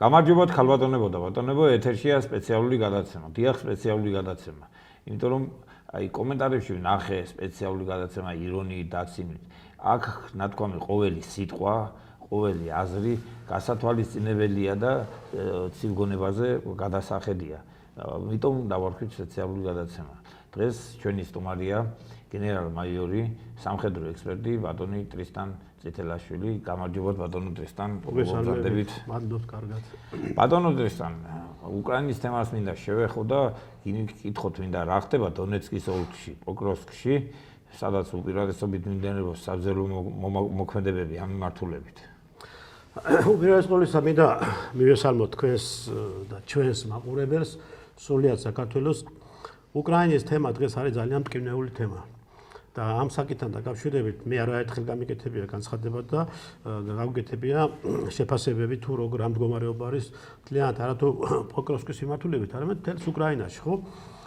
გამარჯობათ ქალბატონებო და ბატონებო, ეთერშია სპეციალური გადაცემა. დიახ, სპეციალური გადაცემა. იმიტომ რომ აი კომენტარებში ვნახე სპეციალური გადაცემა ირონიით და აქცენტით. აქ ნათქვამი ყოველი სიტყვა, ყოველი აზრი გასათვალისწინებელია და ცივგონებაზე გადასახედია. Ამიტომ დავარქვით სპეციალური გადაცემა. დღეს ჩვენი სტუმარია გენერალ-მაიორი, სამხედრო ექსპერტი ბატონი ტრისტან წითელაშვილი. გამარჯობათ ბატონო ტრისტან. მოგესალმებით. მადლობთ კარგად. ბატონო ტრისტან, უკრაინის თემას მინდა შევეხო და კითხოთ მინდა რა ხდება დონეცკის ოლქში, პოკროვსკში, სადაც უპირატესობით მიმდინარეობს საბრძოლო მოქმედებები ამ მიმართულებით. უპირველეს ყოვლისა მინდა მივესალმოთ თქვენს და ჩვენს მაყურებელს, სრულიად საქართველოს. უკრაინის თემა დღეს არის ძალიან მტკივნეული თემა. და ამ საკითხთან დაკავშირებით მე არაერთხელ გამიკეთებია განცხადება და გავგეთებია შეფასებები თუ როგორ ამ მდგომარეობა არის თლიანად არათუ პოკროვსკის მიმართულებით, არამედ მთელს უკრაინაში, ხო?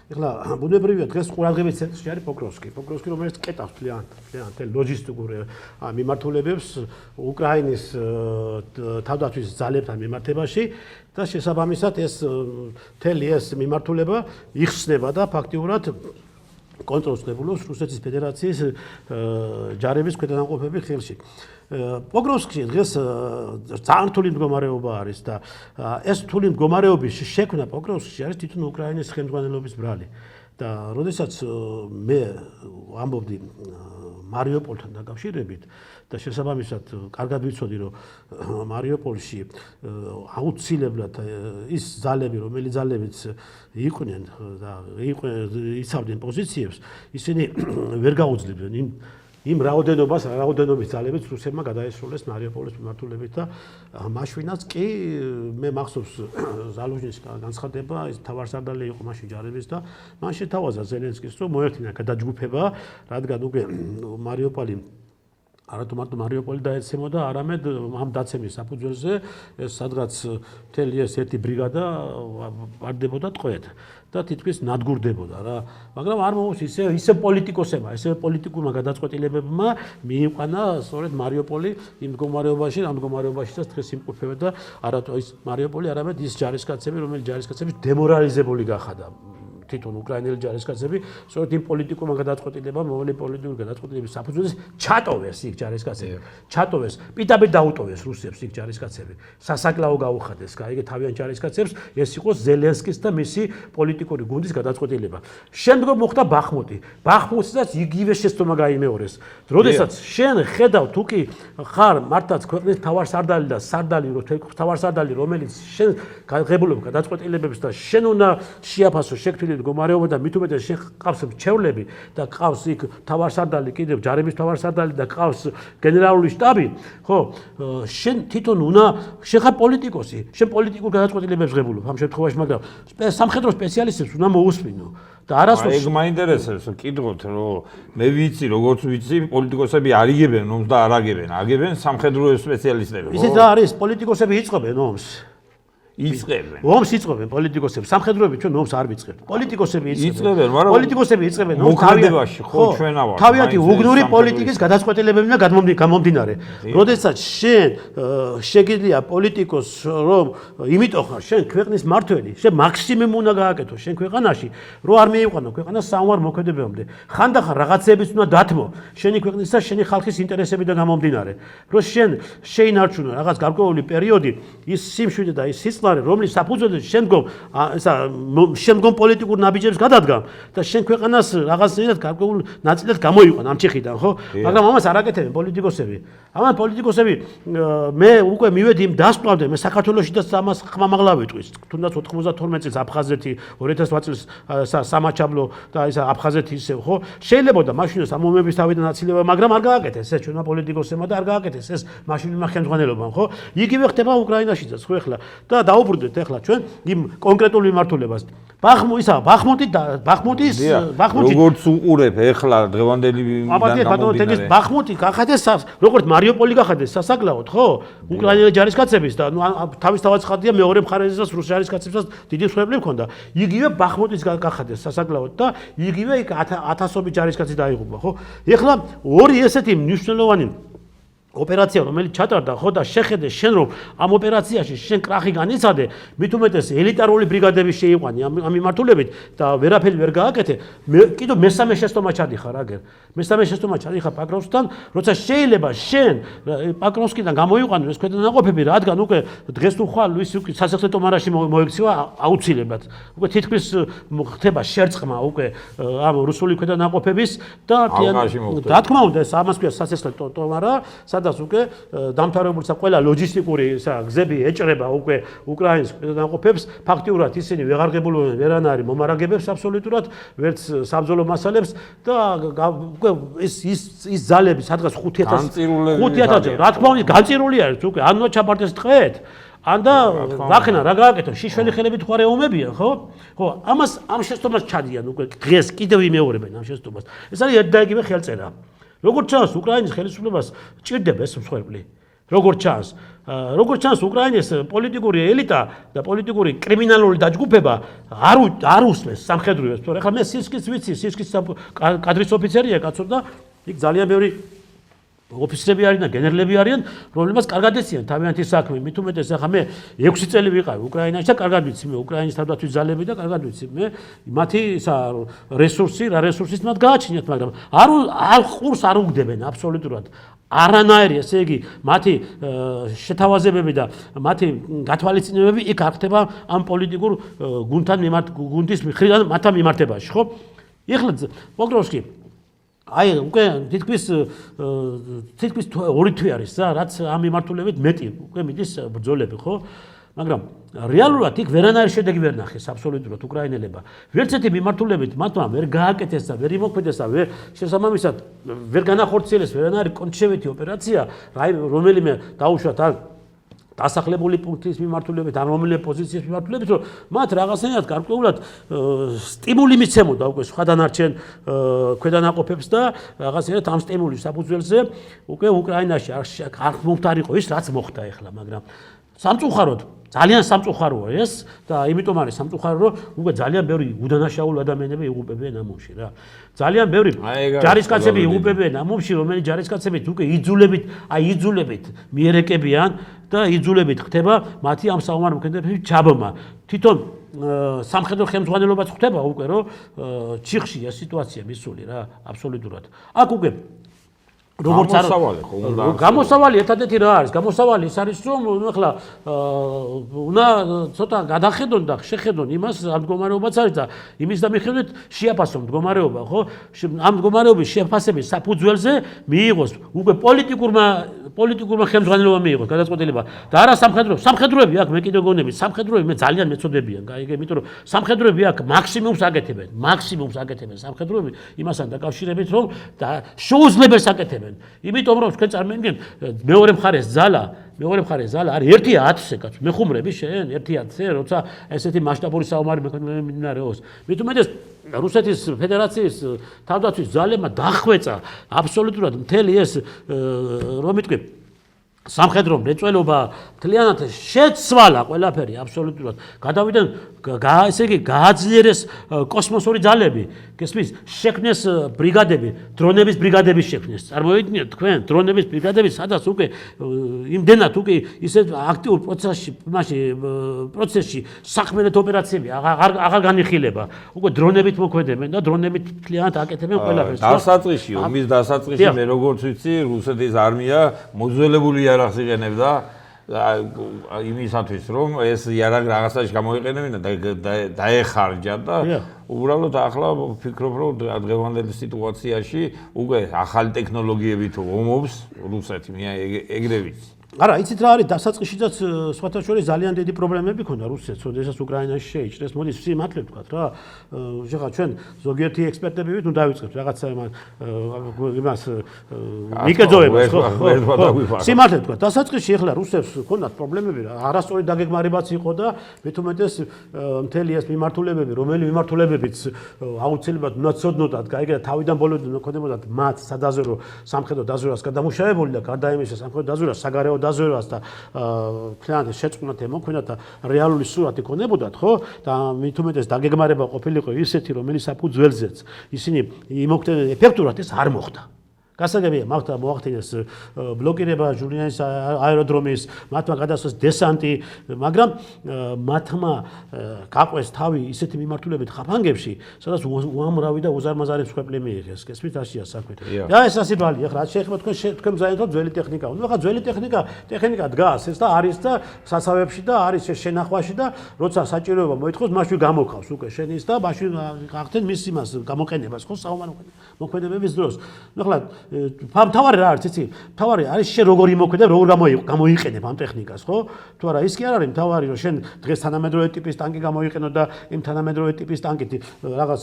ეხლა ბუნებრივია დღეს ყურადღების ცენტრში არის პოკროვსკი. პოკროვსკი რომელიც კეტავს თლიანად მთელ ლოჯისტიკურ მიმართულებებს უკრაინის თავდაცვის ძალებთან მიმართებაში და შესაბამისად ეს მთელი ეს მიმართულება იხსნება და ფაქტიურად კონტროლს ვნებულობს რუსეთის ფედერაციის ჯარების ქვედანაყოფები ხელში. პოკროვსკში დღეს ძალიან რთული მდგომარეობა არის და ეს რთული მდგომარეობის შექმნა პოკროვსკში არის თვითონ უკრაინის ხელმძღვანელობის ბრალი. და როდესაც მე ამბობდი მარიუპოლთან დაკავშირებით და შესაბამისად კარგად ვიცოდი რომ მარიუპოლში აუცილებლად ის ძალები რომელიც ძალებიც იყვნენ და იცავდნენ პოზიციებს ისინი ვერ გაუძლებდნენ იმ რაოდენობის ძალებიც რუსებმა გადაესრულეს მარიუპოლის მიმართულებით და მაშინაც კი მე მახსოვს ზალუჟნის განცხადება ის თავარსარდალი იყო მაშინ ჯარების და მან შეთავაზა ზელენსკის რომ მოერთინა გადაჯგუფება რადგან უკვე მარიუპოლი არათუ მარტო მარიუპოლი დაეცემოდა არამედ ამ დაცემის საფუძველზე ეს სადღაც მთელი ეს ერთი ბრიგადა ვარდებოდა ტყვედ და თითქმის ნადგურდებოდა რა მაგრამ არ მოუს ისე პოლიტიკოსებმა ესე პოლიტიკურმა გადაწყვეტილებებმა მიიყვანა სწორედ მარიუპოლი იმ მდგომარეობაშიც დღეს იმყოფება და არათუ ის მარიუპოლი არამედ ის ჯარისკაცები რომელიც ჯარისკაცები დემორალიზებული გახადა თვითონ უკრაინელი ჯარისკაცები სწორედ იმ პოლიტიკურმა გადაწყვეტილებამ მოვლენილი პოლიტიკური გადაწყვეტილების საფუძველზე ჩატოვეს იქ ჯარისკაცები ჩატოვეს პიტაბეთ დაუტოვეს რუსებს იქ ჯარისკაცები სასაკლაო გაუხადეს გაიგე თავიანთ ჯარისკაცებს ეს იყო ზელენსკის და მისი პოლიტიკური გუნდის გადაწყვეტილება შემდგომ მოხდა ბახმუტისაც იგივე შეცდომა გაიმეორეს როდესაც შენ ხედავ თუ კი ხარ მართლაც ქვეყნის თავარსარდალი და სარდალი თავარსარდალი რომელიც შენ ღებულობ გადაწყვეტილებებს და შენ უნდა შეაფასო შექმნილი მდგომარეობა და მით უმეტეს შენ ყავს მრჩევლები და ყავს იქ თავარსარდალი კიდევ ჯარების თავარსარდალი და ყავს გენერალური შტაბი ხო შენ თვითონ უნდა შენ ხარ პოლიტიკოსი შენ პოლიტიკურ გადაწყვეტილებებს ღებულობ ამ შემთხვევაში მაგრამ სამხედრო სპეციალისტებს უნდა მოусმინო და არასდროს ეგ მაინტერესებს კითხოთ რომ მე ვიცი როგორც ვიცი პოლიტიკოსები არ იგებენ ომს და არ აგებენ სამხედრო სპეციალისტები ისე და არის პოლიტიკოსები იწყებენ ომს ომს იწყებენ პოლიტიკოსები სამხედროები ჩვენ ომს არ ვიწყებთ პოლიტიკოსები იწყებენ მაგრამ პოლიტიკოსები იწყებენ მოქმედებაში ხო ჩვენა ვარ თავიანთი უგნური პოლიტიკის გადაწყვეტილებებიდან გამომდინარე როდესაც შენ შეგიძლია პოლიტიკოს რომ იმიტომ ხარ შენ ქვეყნის მართველი შენ მაქსიმუმ უნდა გააკეთო შენ ქვეყანაში რომ არ მიიყვანო ქვეყანა სამვარ მოქმედებამდე ხანდახან რაღაცებიც უნდა დათმო შენი ქვეყნის და შენი ხალხის ინტერესებიდან გამომდინარე რომ შენ შეინარჩუნო რაღაც გარკვეული პერიოდი ის სიმშვიდე და ის რომლის საფუძველზე შემდგომ პოლიტიკურ ნაბიჯებს გადადგამ და შენ ქვეყანას რაღაცნაირად გარკვეულ ნაწილად გამოიყვან ამ ჩიხიდან ხო მაგრამ ამას არ აკეთებენ პოლიტიკოსები ამან პოლიტიკოსები მე უკვე მივედი იმ დასკვნამდე მე საქართველოსშიც ამას ხმამაღლა ვიტყვის თუნდაც 92 წელს აფხაზეთი 2008 წელს სამაჩაბლო და ის აფხაზეთი ისევ ხო შეიძლება და მაშინაც ამ ომების თავიდან აცილება მაგრამ არ გააკეთეს ეს ჩვენმა პოლიტიკოსებმა და არ გააკეთეს ეს მაშინმა ხელმძღვანელობამ ხო იგივე ხდება უკრაინაშიც ხო ახლა და დაუბრუნდეთ ახლა ჩვენ იმ კონკრეტულ მიმართულებას ბახმუტის როგორც უყურებ ახლა დღევანდელი ბახმუტი გახადეს როგორც მარიუპოლი გახადეს სასაკლაოდ ხო უკრაინელი ჯარისკაცების და თავის თავაცხადია მეორე მხარესაც რუს ჯარისკაცებსაც დიდი მსხვერპლი ჰქონდა იგივე ბახმუტის გახადეს სასაკლაოდ და იგივე იქ ათასობით ჯარისკაცი დაიღუპა ხო ეხლა ორი ესეთი მნიშვნელოვანი ოპერაცია რომელიც ჩატარდა ხო და შეხედე შენ რომ ამ ოპერაციაში შენ კრახი განიცადე მით უმეტეს ელიტარული ბრიგადები შეიყვანი ამ მიმართულებით და ვერაფერი ვერ გააკეთე კიდევ მესამე შეცდომა ჩადიხარ აგერ მესამე შეცდომა ჩადიხარ პაკროვსკთან როცა შეიძლება შენ პაკროვსკიდან გამოიყვანო ეს ქვედანაყოფები რადგან უკვე დღეს თუ ხვალ ის უკვე სასახლე ტომარაში მოექცევა აუცილებლად უკვე თითქმის ხდება შერწყმა უკვე ამ რუსული ქვედანაყოფების და რა თქმა უნდა ეს ამას ქვია სასახლე ტომარა სადაც უკვე დამთავრებულსა ყველა ლოჯისტიკური გზები ეჭრება უკვე უკრაინის ქვედანაყოფებს ფაქტიურად ისინი ვეღარ ღებულობენ ვერანაირი მომარაგებებს აბსოლუტურად ვერც საბრძოლო მასალებს და უკვე ის ძალები სადღაც 5000 რა თქმა უნდა განწირული არის უკვე ანო ჩაბარდეს ტყეთ ან და ვახენა რა გააკეთო შიშველი ხელებით ხوارე ომებია ხო ამას ამ შეცდომას ჩადიან უკვე დღეს კიდევ იმეორებენ ამ შეცდომას ეს არის ერთ და იგივე ხელწერა როგორც ჩანს უკრაინის ხელისუფლებას ჭირდება ეს მსხვერპლი როგორც ჩანს უკრაინის პოლიტიკური ელიტა და პოლიტიკური კრიმინალური დაჯგუფება არ უსმენს სამხედროებს თორე ახლა მე სისკის ვიცი სისკის კადრის ოფიცერია კაცო და იქ ძალიან ბევრი ოფიცრები არიან და გენერლები არიან რომლებსაც კარგად ეციან თავიანთი საქმე მით უმეტეს ახლა მე 6 წელი ვიყავი უკრაინაში და კარგად ვიცი მე უკრაინის თავდაცვის ძალები და კარგად ვიცი მე მათი რა რესურსის მათ გააჩნიათ მაგრამ არ ყურს არ უგდებენ აბსოლუტურად არანაირი ესე იგი მათი შეთავაზებები და მათი გათვალისწინებები იქ არ ხდება ამ პოლიტიკურ გუნდის მხრიდან მათთან მიმართებაში ხო ეხლა პოკროვსკი აი უკვე თითქმის 2 თვე არის რა რაც ამ მიმართულებით მეტი უკვე მიდის ბრძოლები ხო მაგრამ რეალურად იქ ვერანაირი შედეგი ვერ ნახეს აბსოლუტურად უკრაინელებმა ვერც ერთი მიმართულებით მათმა ვერ გააკეთეს და ვერ იმოქმედეს და ვერ შესაბამისად ვერ განახორციელეს ვერანაირი კონჩევეთი ოპერაცია რომელიმე დაუშვათ ან დასახლებული პუნქტის მიმართულებით ან რომელიმე პოზიციის მიმართულებით რომ მათ რაღაცნაირად გარკვეულად სტიმული მიცემოდა უკვე სხვა დანარჩენ ქვედანაყოფებს და რაღაცნაირად ამ სტიმულის საფუძველზე უკვე უკრაინაში არ მომხდარიყო ის რაც მოხდა ახლა მაგრამ სამწუხაროდ ძალიან სამწუხაროა ეს და იმიტომ არის სამწუხარო რომ უკვე ძალიან ბევრი უდანაშაული ადამიანები იღუპებიან ამ ომში რა ძალიან ბევრი ჯარისკაცები იღუპებიან ამ ომში რომელიც ჯარისკაცებით უკვე იძულებით მიერეკებიან და იძულებით ხდება მათი ამ საომარ მოქმედებებში ჩაბმა თვითონ სამხედრო ხელმძღვანელობაც ხდება უკვე რომ ჩიხშია სიტუაცია მისული რა აბსოლუტურად აქ უკვე როგორც გამოსავალი ერთადერთი რა არის გამოსავალი ის არის რომ ახლა უნდა ცოტა გადახედონ და შეხედონ იმას ამ მდგომარეობაც არის და იმის და მიხედვით შეაფასონ მდგომარეობა ხო ამ მდგომარეობის შეფასების საფუძველზე მიიღოს უკვე პოლიტიკურმა ხელმძღვანელობამ მიიღოს გადაწყვეტილება და არა სამხედროები აქ მე კიდევ გონები სამხედროები მე ძალიან მეწოდებიან გაიგე იმიტომ რომ სამხედროები აქ მაქსიმუმს აკეთებენ სამხედროები იმასთან დაკავშირებით რომ და შეუძლებელს აკეთებენ იმიტომ რომ თქვენ წარმოგიდგენთ მეორე მხარეს ძალა არის 1-10-ზე კაცო მეხუმრები შენ 1-10-ზე როცა ესეთი მასშტაბური საომარი მიმდინარეობს მით უმეტეს რუსეთის ფედერაციის თავდაცვის ძალებმა დახვეწა აბსოლუტურად მთელი ეს რომ იტყვი სამხედრო მრეწველობა მთლიანად შეცვალა ყველაფერი აბსოლუტურად გადავიდნენ ესე იგი გააძლიერეს კოსმოსური ძალები გესმის შექმნეს ბრიგადები დრონების ბრიგადები შექმნეს წარმოიდგინეთ თქვენ დრონების ბრიგადები სადაც უკვე იმდენად უკვე ისე აქტიურ პროცესში საქმიანად ოპერაციები აღარ განიხილება უკვე დრონებით მოქმედებენ და დრონებით მთლიანად აკეთებენ ყველაფერს დასაწყისში ომის დასაწყისში მე როგორც ვიცი რუსეთის არმია მოძველებული იარაღს იყენებდა იმისათვის რომ ეს იარაღი რაღაცაში გამოიყენებინა და დაეხარჯა და უბრალოდ ახლა ვფიქრობ რომ დღევანდელი სიტუაციაში უკვე ახალი ტექნოლოგიებით ომობს რუსეთი მე ეგრე ვიცი არა, იცით რა არის დასაწყისშიც სხვათა შორის ძალიან დიდი პრობლემები ქონდა რუსეთს, როდესაც უკრაინაში შეიჭრეს. მოდის სიმართლე ვთქვათ რა. შეხა ჩვენ ზოგიერთი ექსპერტები ვით, ნუ დავიწყებთ რაღაცა იმას მიკეძოებას ხო? სიმართლე ვთქვათ, დასაწყისში ეხლა რუსებს ქონდათ პრობლემები რა. არასწორი დაგეგმარებაც იყო და მით უმეტეს მთელი ეს მიმართულებები, რომელი მიმართულებებიც აუცილებლად უნდა ცოდნოდათ, გაიგეთ, თავიდან ბოლომდე მქონდებოდათ მათ სადაზვერო სამხედრო დაზვერვას გადამუშავებული და გარდა იმისა სამხედრო დაზვერვას საგარეო დაზვერვას და ფლანზე შეწყვნათ ემოქმედათ და რეალური სურათი ქონებოდათ ხო და მით უმეტეს დაგეგმარება ყოფილიყო ისეთი რომელიც საფუძველზეც ისინი იმოქმედნენ ეფექტურად ეს არ მოხდა გასაგებია მაგთა მოახდინეს ბლოკირება ჟულიანის აეროდრომის, მათმა გადასცეს დესანტი, მაგრამ მათმა გაყვეს თავი ისეთი მიმართულებით ხაფანგებში, სადაც უამრავი და უზარმაზარი მსხვერპლი მიიღეს. გესმით, რაშია საქმე. და ეს ასიბალი, ახლა რაც შეეხება თქვენ მზადდებათ ძველი ტექნიკა. ნუ ახლა ძველი ტექნიკა დგას ეს და არის და სასავებში და არის ეს შენახვაში და როცა საჭიროება მოითხოვს, მაშინ გამოქავს უკვე შენის და მაშინ გახდენ მის იმას გამოყენებას, ხო, მოქმედებების დროს. ნუ ახლა თავარი რა არის, იცი? თავარი არის შენ როგორ იმოქმედებ, როგორ გამოიყენებ ამ ტექნიკას, ხო? თუ არა ის კი არ არის თავარი, რომ შენ დღეს თანამედროვე ტიპის ტანკი გამოიყენო და იმ თანამედროვე ტიპის ტანკით რაღაც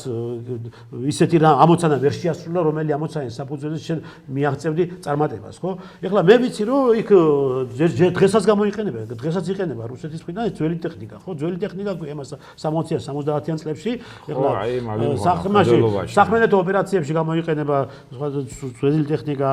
ისეთი რა ამოცანა ვერ შეასრულა, რომელი ამოცანის საფუძველზე შენ მიაღწევდი წარმატებას, ხო? ეხლა მე ვიცი, რომ იქ დღესაც გამოიყენება, დღესაც იყენება რუსეთის მხრიდან ეს ძველი ტექნიკა, ხო? ძველი ტექნიკა იმას 60-იან 70-იან წლებში ეხლა სახმელეთო ოპერაციებში გამოიყენება ძველი ტექნიკა,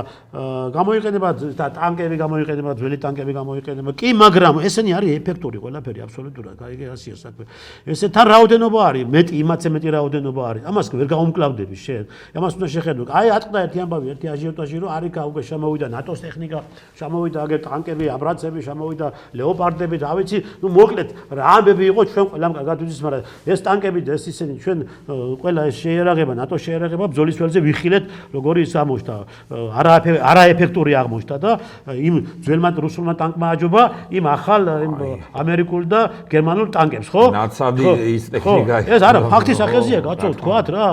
გამოიყენება და ტანკები გამოიყენება, ძველი ტანკები გამოიყენება. კი, მაგრამ ესენი არის ეფექტური ყველაფერი აბსოლუტურად, აი ასია საქმე. ესე თან რაოდენობა არის, იმათზე მეტი რაოდენობა არის. ამას ვერ გაუმკლავდები შენ. ამას უნდა შეხედო. აი ატყდა ერთი ამბავი, ერთი აჟიოტაჟი, რომ არიქა უკვე შემოვიდა ნატოს ტექნიკა, შემოვიდა აგერ ტანკები, აბრაცები, შემოვიდა ლეოპარდები და ავიცი, ნუ მოკლედ რა ამბები იყო ჩვენ ყველამ კარგად ვიცით, მაგრამ ეს ტანკები და ეს ისინი ჩვენ ყველა ეს შეერაღება, ნატოს შეერაღება ბრძოლის ველზე ვიხილეთ, როგორი ის აღმოჩნდა. არაეფექტური აღმოჩნდა და იმ ძველმა რუსულმა ტანკმა აჯობა იმ ახალ ამერიკულ და გერმანულ ტანკებს, ხო? ნაცადი ის ტექნიკა. ეს არა, ფაქტის სახელზეა, კაცო, თქვათ რა,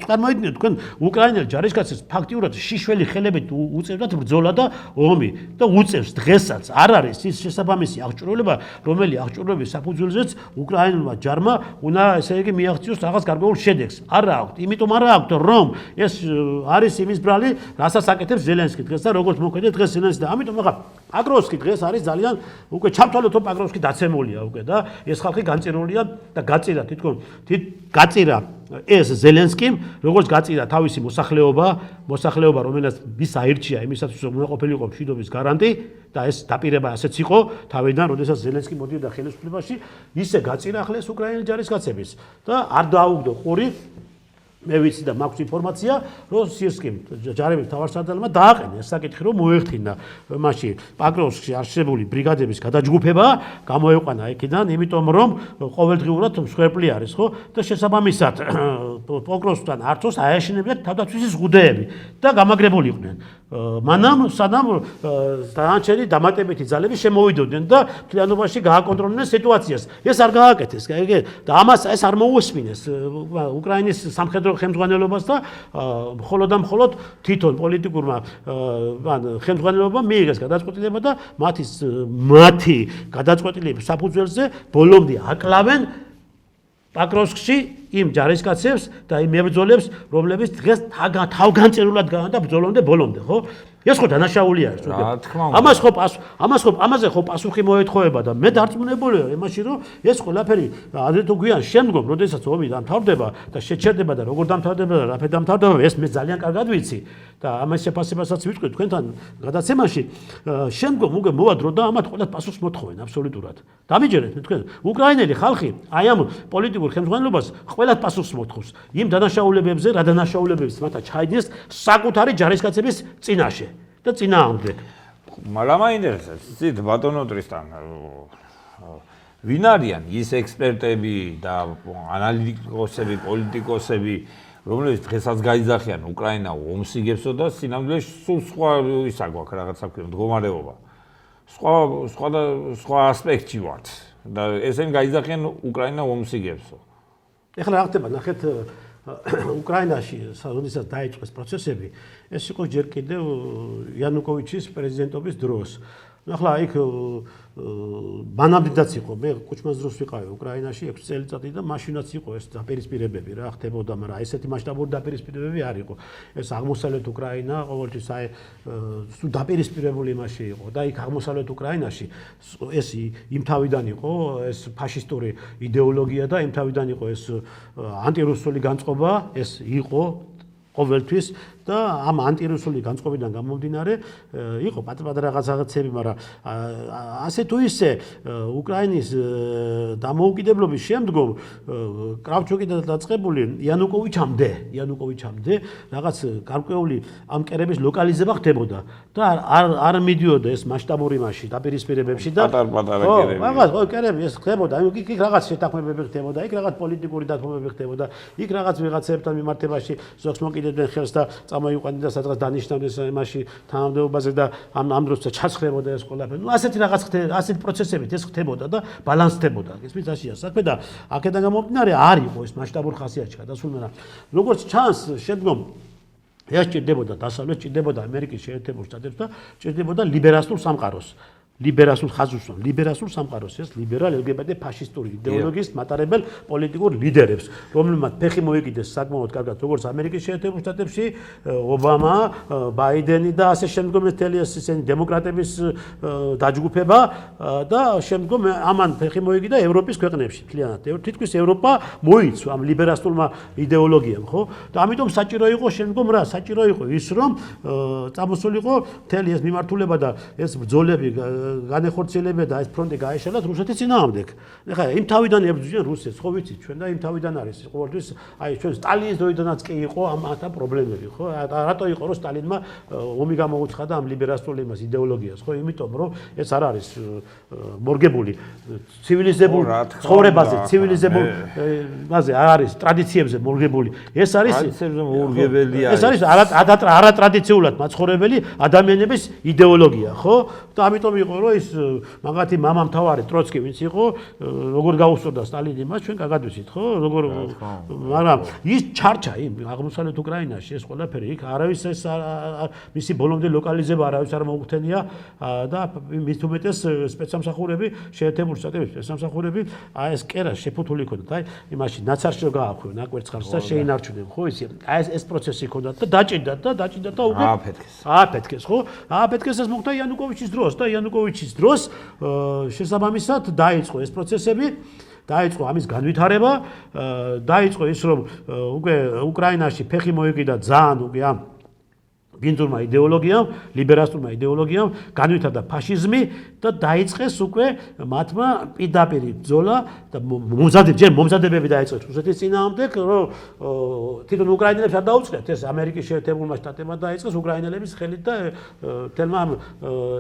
წარმოიდგინეთ თქვენ უკრაინელ ჯარისკაცებს ფაქტიურად შიშველი ხელებით უწევდათ ბრძოლა და ომი და უწევს დღესაც. არ არის ის შესაბამისი აღჭურვილება, რომელი აღჭურვილების საფუძველზეც უკრაინულმა ჯარმა უნდა ესე იგი მიაღწიოს რაღაც გარკვეულ შედეგს. არა აქვს, იმიტომ არა აქვს, რომ ეს არის იმის ბრალი, რასაც აკეთებს ზელენსკი დღეს და როგორც მოქმედებს დღეს ზელენსკი და ამიტომ ახლა პაკროვსკი დღეს არის ძალიან უკვე ჩამთვალოთ, რომ პაკროვსკი დაცემულია უკვე და ეს ხალხი განწირულია და გაწირა თითქოს გაწირა ეს ზელენსკიმ, როგორც გაწირა თავისი მოსახლეობა, რომელსაც ვის აირჩია იმისათვის, რომ უნდა ყოფილიყო მშვიდობის გარანტი და ეს დაპირება ასეც იყო თავიდან, როდესაც ზელენსკი მოდიოდა ხელისუფლებაში, ისე გაწირა ახლა ეს უკრაინელი ჯარისკაცების და არ დააუგდო ყური. მე ვიცი და მაქვს ინფორმაცია, რომ სირსკიმ ჯარების მთავარსარდალმა დააყენა ეს საკითხი, რომ მოეხდინა მასში პაკროვსკში არსებული ბრიგადების გადაჯგუფება, გამოეყვანა იქიდან, იმიტომ რომ ყოველდღიურად მსხვერპლი არის, ხო? და შესაბამისად პოკროვსკთან არცოს აეშინებდნენ თავდაცვის ზღუდეები და გამაგრებულიყვნენ. მანამ სანამ დანარჩენი დამატებითი ძალები შემოვიდოდნენ და მთლიანობაში გააკონტროლებდნენ სიტუაციას. ეს არ გააკეთეს, და ამას ეს არ მოусმინეს უკრაინის სამხედრო ხელმძღვანელობას და მხოლოდ თვითონ პოლიტიკურმა ხელმძღვანელობამ მიიღეს გადაწყვეტილება და მათი გადაწყვეტილების საფუძველზე ბოლომდე აკლავენ პაკროვსკში იმ ჯარისკაცებს და იმ მებრძოლებს, რომლებიც დღეს თავგანწირულად განა და ბრძოლამდე ბოლომდე, ხო? ეს ხო დანაშაული არის, უკვე. ამაზე ხო პასუხი მოეთხოვება და მე დარწმუნებული ვარ იმაში, რომ ეს ყველაფერი ადრე თუ გვიან შემდგომ, როდესაც ომი დამთავრდება და შეჩერდება და როგორ დამთავრდება და რაფერ დამთავრდება, ეს მე ძალიან კარგად ვიცი და ამას შეფასებასაც ვიტყვი თქვენთან გადაცემაში. შემდგომ უკვე მოვა დრო და ამათ ყველას პასუხს მოთხოვენ აბსოლუტურად. დამიჯერეთ თქვენ, უკრაინელი ხალხი აი ამ პოლიტიკურ ხელმძღვანელობას ყველას პასუხს მოთხოვს იმ დანაშაულებებზე, რა დანაშაულებებს მათაც ჩაიდგეს საკუთარი ჯარისკაცების წინაშე. და წინააღმდეგ. მაგრამ აინტერესებს, იცით, ბატონო ტრისტან, ვინ არიან ის ექსპერტები და ანალიტიკოსები, პოლიტიკოსები, რომლებიც დღესაც გაიძახიან უკრაინა ომს იგებსო და სინამდვილეში სულ სხვა ისა გვაქვს რაღაც საქმე მდგომარეობა. სხვა ასპექტში ვართ და ესენ გაიძახიან უკრაინა ომს იგებსო. ეხლა რა ხდება, ნახეთ უკრაინაში, როდესაც დაიწყეს პროცესები, ეს იყო ჯერ კიდევ იანუკოვიჩის პრეზიდენტობის დროს. ახლა იქ მანამდეც იყო, მე კუჩმას დროს ვიყავი უკრაინაში 6 წელიწადი და მაშინაც იყო ეს დაპირისპირებები რა ხდებოდა, მაგრამ ესეთი მასშტაბური დაპირისპირებები არ იყო. ეს აღმოსავლეთ უკრაინა ყოველთვის დაპირისპირებული იმაში იყო და იქ აღმოსავლეთ უკრაინაში ეს იმ თავიდან იყო ეს ფაშისტური იდეოლოგია და იმ თავიდან იყო ეს ანტირუსული განწყობა, ეს იყო ყოველთვის და ამ ანტირუსული განწყობიდან გამომდინარე იყო პატარ-პატარა რაღაცები, მაგრამ ასე თუ ისე უკრაინის დამოუკიდებლობის შემდგომ კრავჩუკიდან დაწყებული იანუკოვიჩამდე რაღაც გარკვეული ამ კერების ლოკალიზება ხდებოდა და არ მიდიოდა ეს მასშტაბური მასში დაპირისპირებებში და პატარ-პატარა კერები. რაღაც კერები ეს ხდებოდა, იქ რაღაც შეთანხმებები ხდებოდა, იქ რაღაც პოლიტიკური დათმობები ხდებოდა, იქ რაღაც ვიღაცებთან მიმართებაში ზოგს მოკიდებდნენ ხელს და წამოიყვანდნენ და სადღაც დანიშნავდნენ იმაში თანამდებობაზე და ამ დროს ჩაცხრებოდა ეს ყველაფერი. ნუ ასეთი რაღაც ასეთი პროცესებით ეს ხდებოდა და ბალანსდებოდა. ისმის აშია საქმე და აქედან გამომდინარე არ იყო ეს მასშტაბურ ხასიათში გადასული, მაგრამ როგორც ჩანს შემდგომ ეს ჭირდებოდა დასავლეთ, ჭირდებოდა ამერიკის შეერთებულ შტატებს და ჭირდებოდა ლიბერალურ სამყაროს. ლიბერალურ ხაზუსს, ლიბერალურ სამყაროს, ეს ლიბერალ LGBT ფაშისტური იდეოლოგიის მატარებელ პოლიტიკურ ლიდერებს, რომლებმაც ფეხი მოიკიდეს საკმაოდ კარგად, როგორც ამერიკის შეერთებულ შტატებში, ობამა, ბაიდენი და ასე შემდგომ ესენი დემოკრატების დაჯგუფება და შემდგომ ამან ფეხი მოიკიდა ევროპის ქვეყნებში, მთლიანად. თითქმის ევროპა მოიცვა ამ ლიბერალურმა იდეოლოგიამ, ხო? და ამიტომ საჭირო იყო შემდგომ რა? საჭირო იყო ის, რომ წამოსულიყო მთელი ეს მიმართულება და ეს ბრძოლები განეხორციელებია და ეს ფრონტი გაეშალათ რუსეთის წინააღმდეგ. ეხლა იმ თავიდან ებრძვიან რუსეთს, ხო ვიცით, ჩვენ და იმ თავიდან არის ყოველთვის აი ჩვენ სტალინის დროიდანაც კი იყო ამათა პრობლემები, ხო? რატო იყო რომ სტალინმა ომი გამოუცხადა ამ ლიბერალურ იმას იდეოლოგიას, ხო? იმიტომ რომ ეს არ არის მორგებული ცივილიზებულ ცხოვრებაზე, ცივილიზებულ იმაზე არ არის ტრადიციებზე მორგებული. ეს არის ტრადიციებზე მორგებელია. ეს არის არატრადიციულად მაცხოვრებელი ადამიანების იდეოლოგია, ხო? და ამიტომ იყო რომ ის მაგათი მამამთავარი ტროცკი ვინც იყო, როგორ გაუსწორდა სტალინი მას ჩვენ კარგად ვიცით, ხო? როგორ მაგრამ ის ჩარჩა იმ აღმოსავლეთ უკრაინაში ეს ყველაფერი იქ არავის ეს მისი ბოლომდე ლოკალიზება არავის არ მოუხდენია და მით უმეტეს სპეცსამსახურები შეერთებულ შტატებში სპეცსამსახურები აი ეს კერა შეფუთული ქონდათ, აი იმაში ნაცარში რო გაახვევ ნაკვერცხავს და შეინარჩუნებ, ხო ისი აი ეს პროცესი ქონდათ და დაჭიდათ და უკვე ააფეთქეს, ხო? ააფეთქეს ეს მოხდა იანუკოვიჩის დროს და იანუკოვიჩის დროს შესაბამისად დაიწყო ეს პროცესები, დაიწყო ამის განვითარება, დაიწყო ის რომ უკვე უკრაინაში ფეხი მოიკიდა ძალიან უკვე ამ ბინძურმა იდეოლოგიამ, ლიბერალურმა იდეოლოგიამ, განვითარდა ფაშიზმი და დაიწყეს უკვე მათმა პირდაპირ ბრძოლა და მომზადებები დაიწყეს რუსეთის წინააღმდეგ, რომ თვითონ უკრაინელებს არ დაუწყეთ, ეს ამერიკის შეერთებულმა შტატებმა დაიწყეს უკრაინელების ხელით და თელმა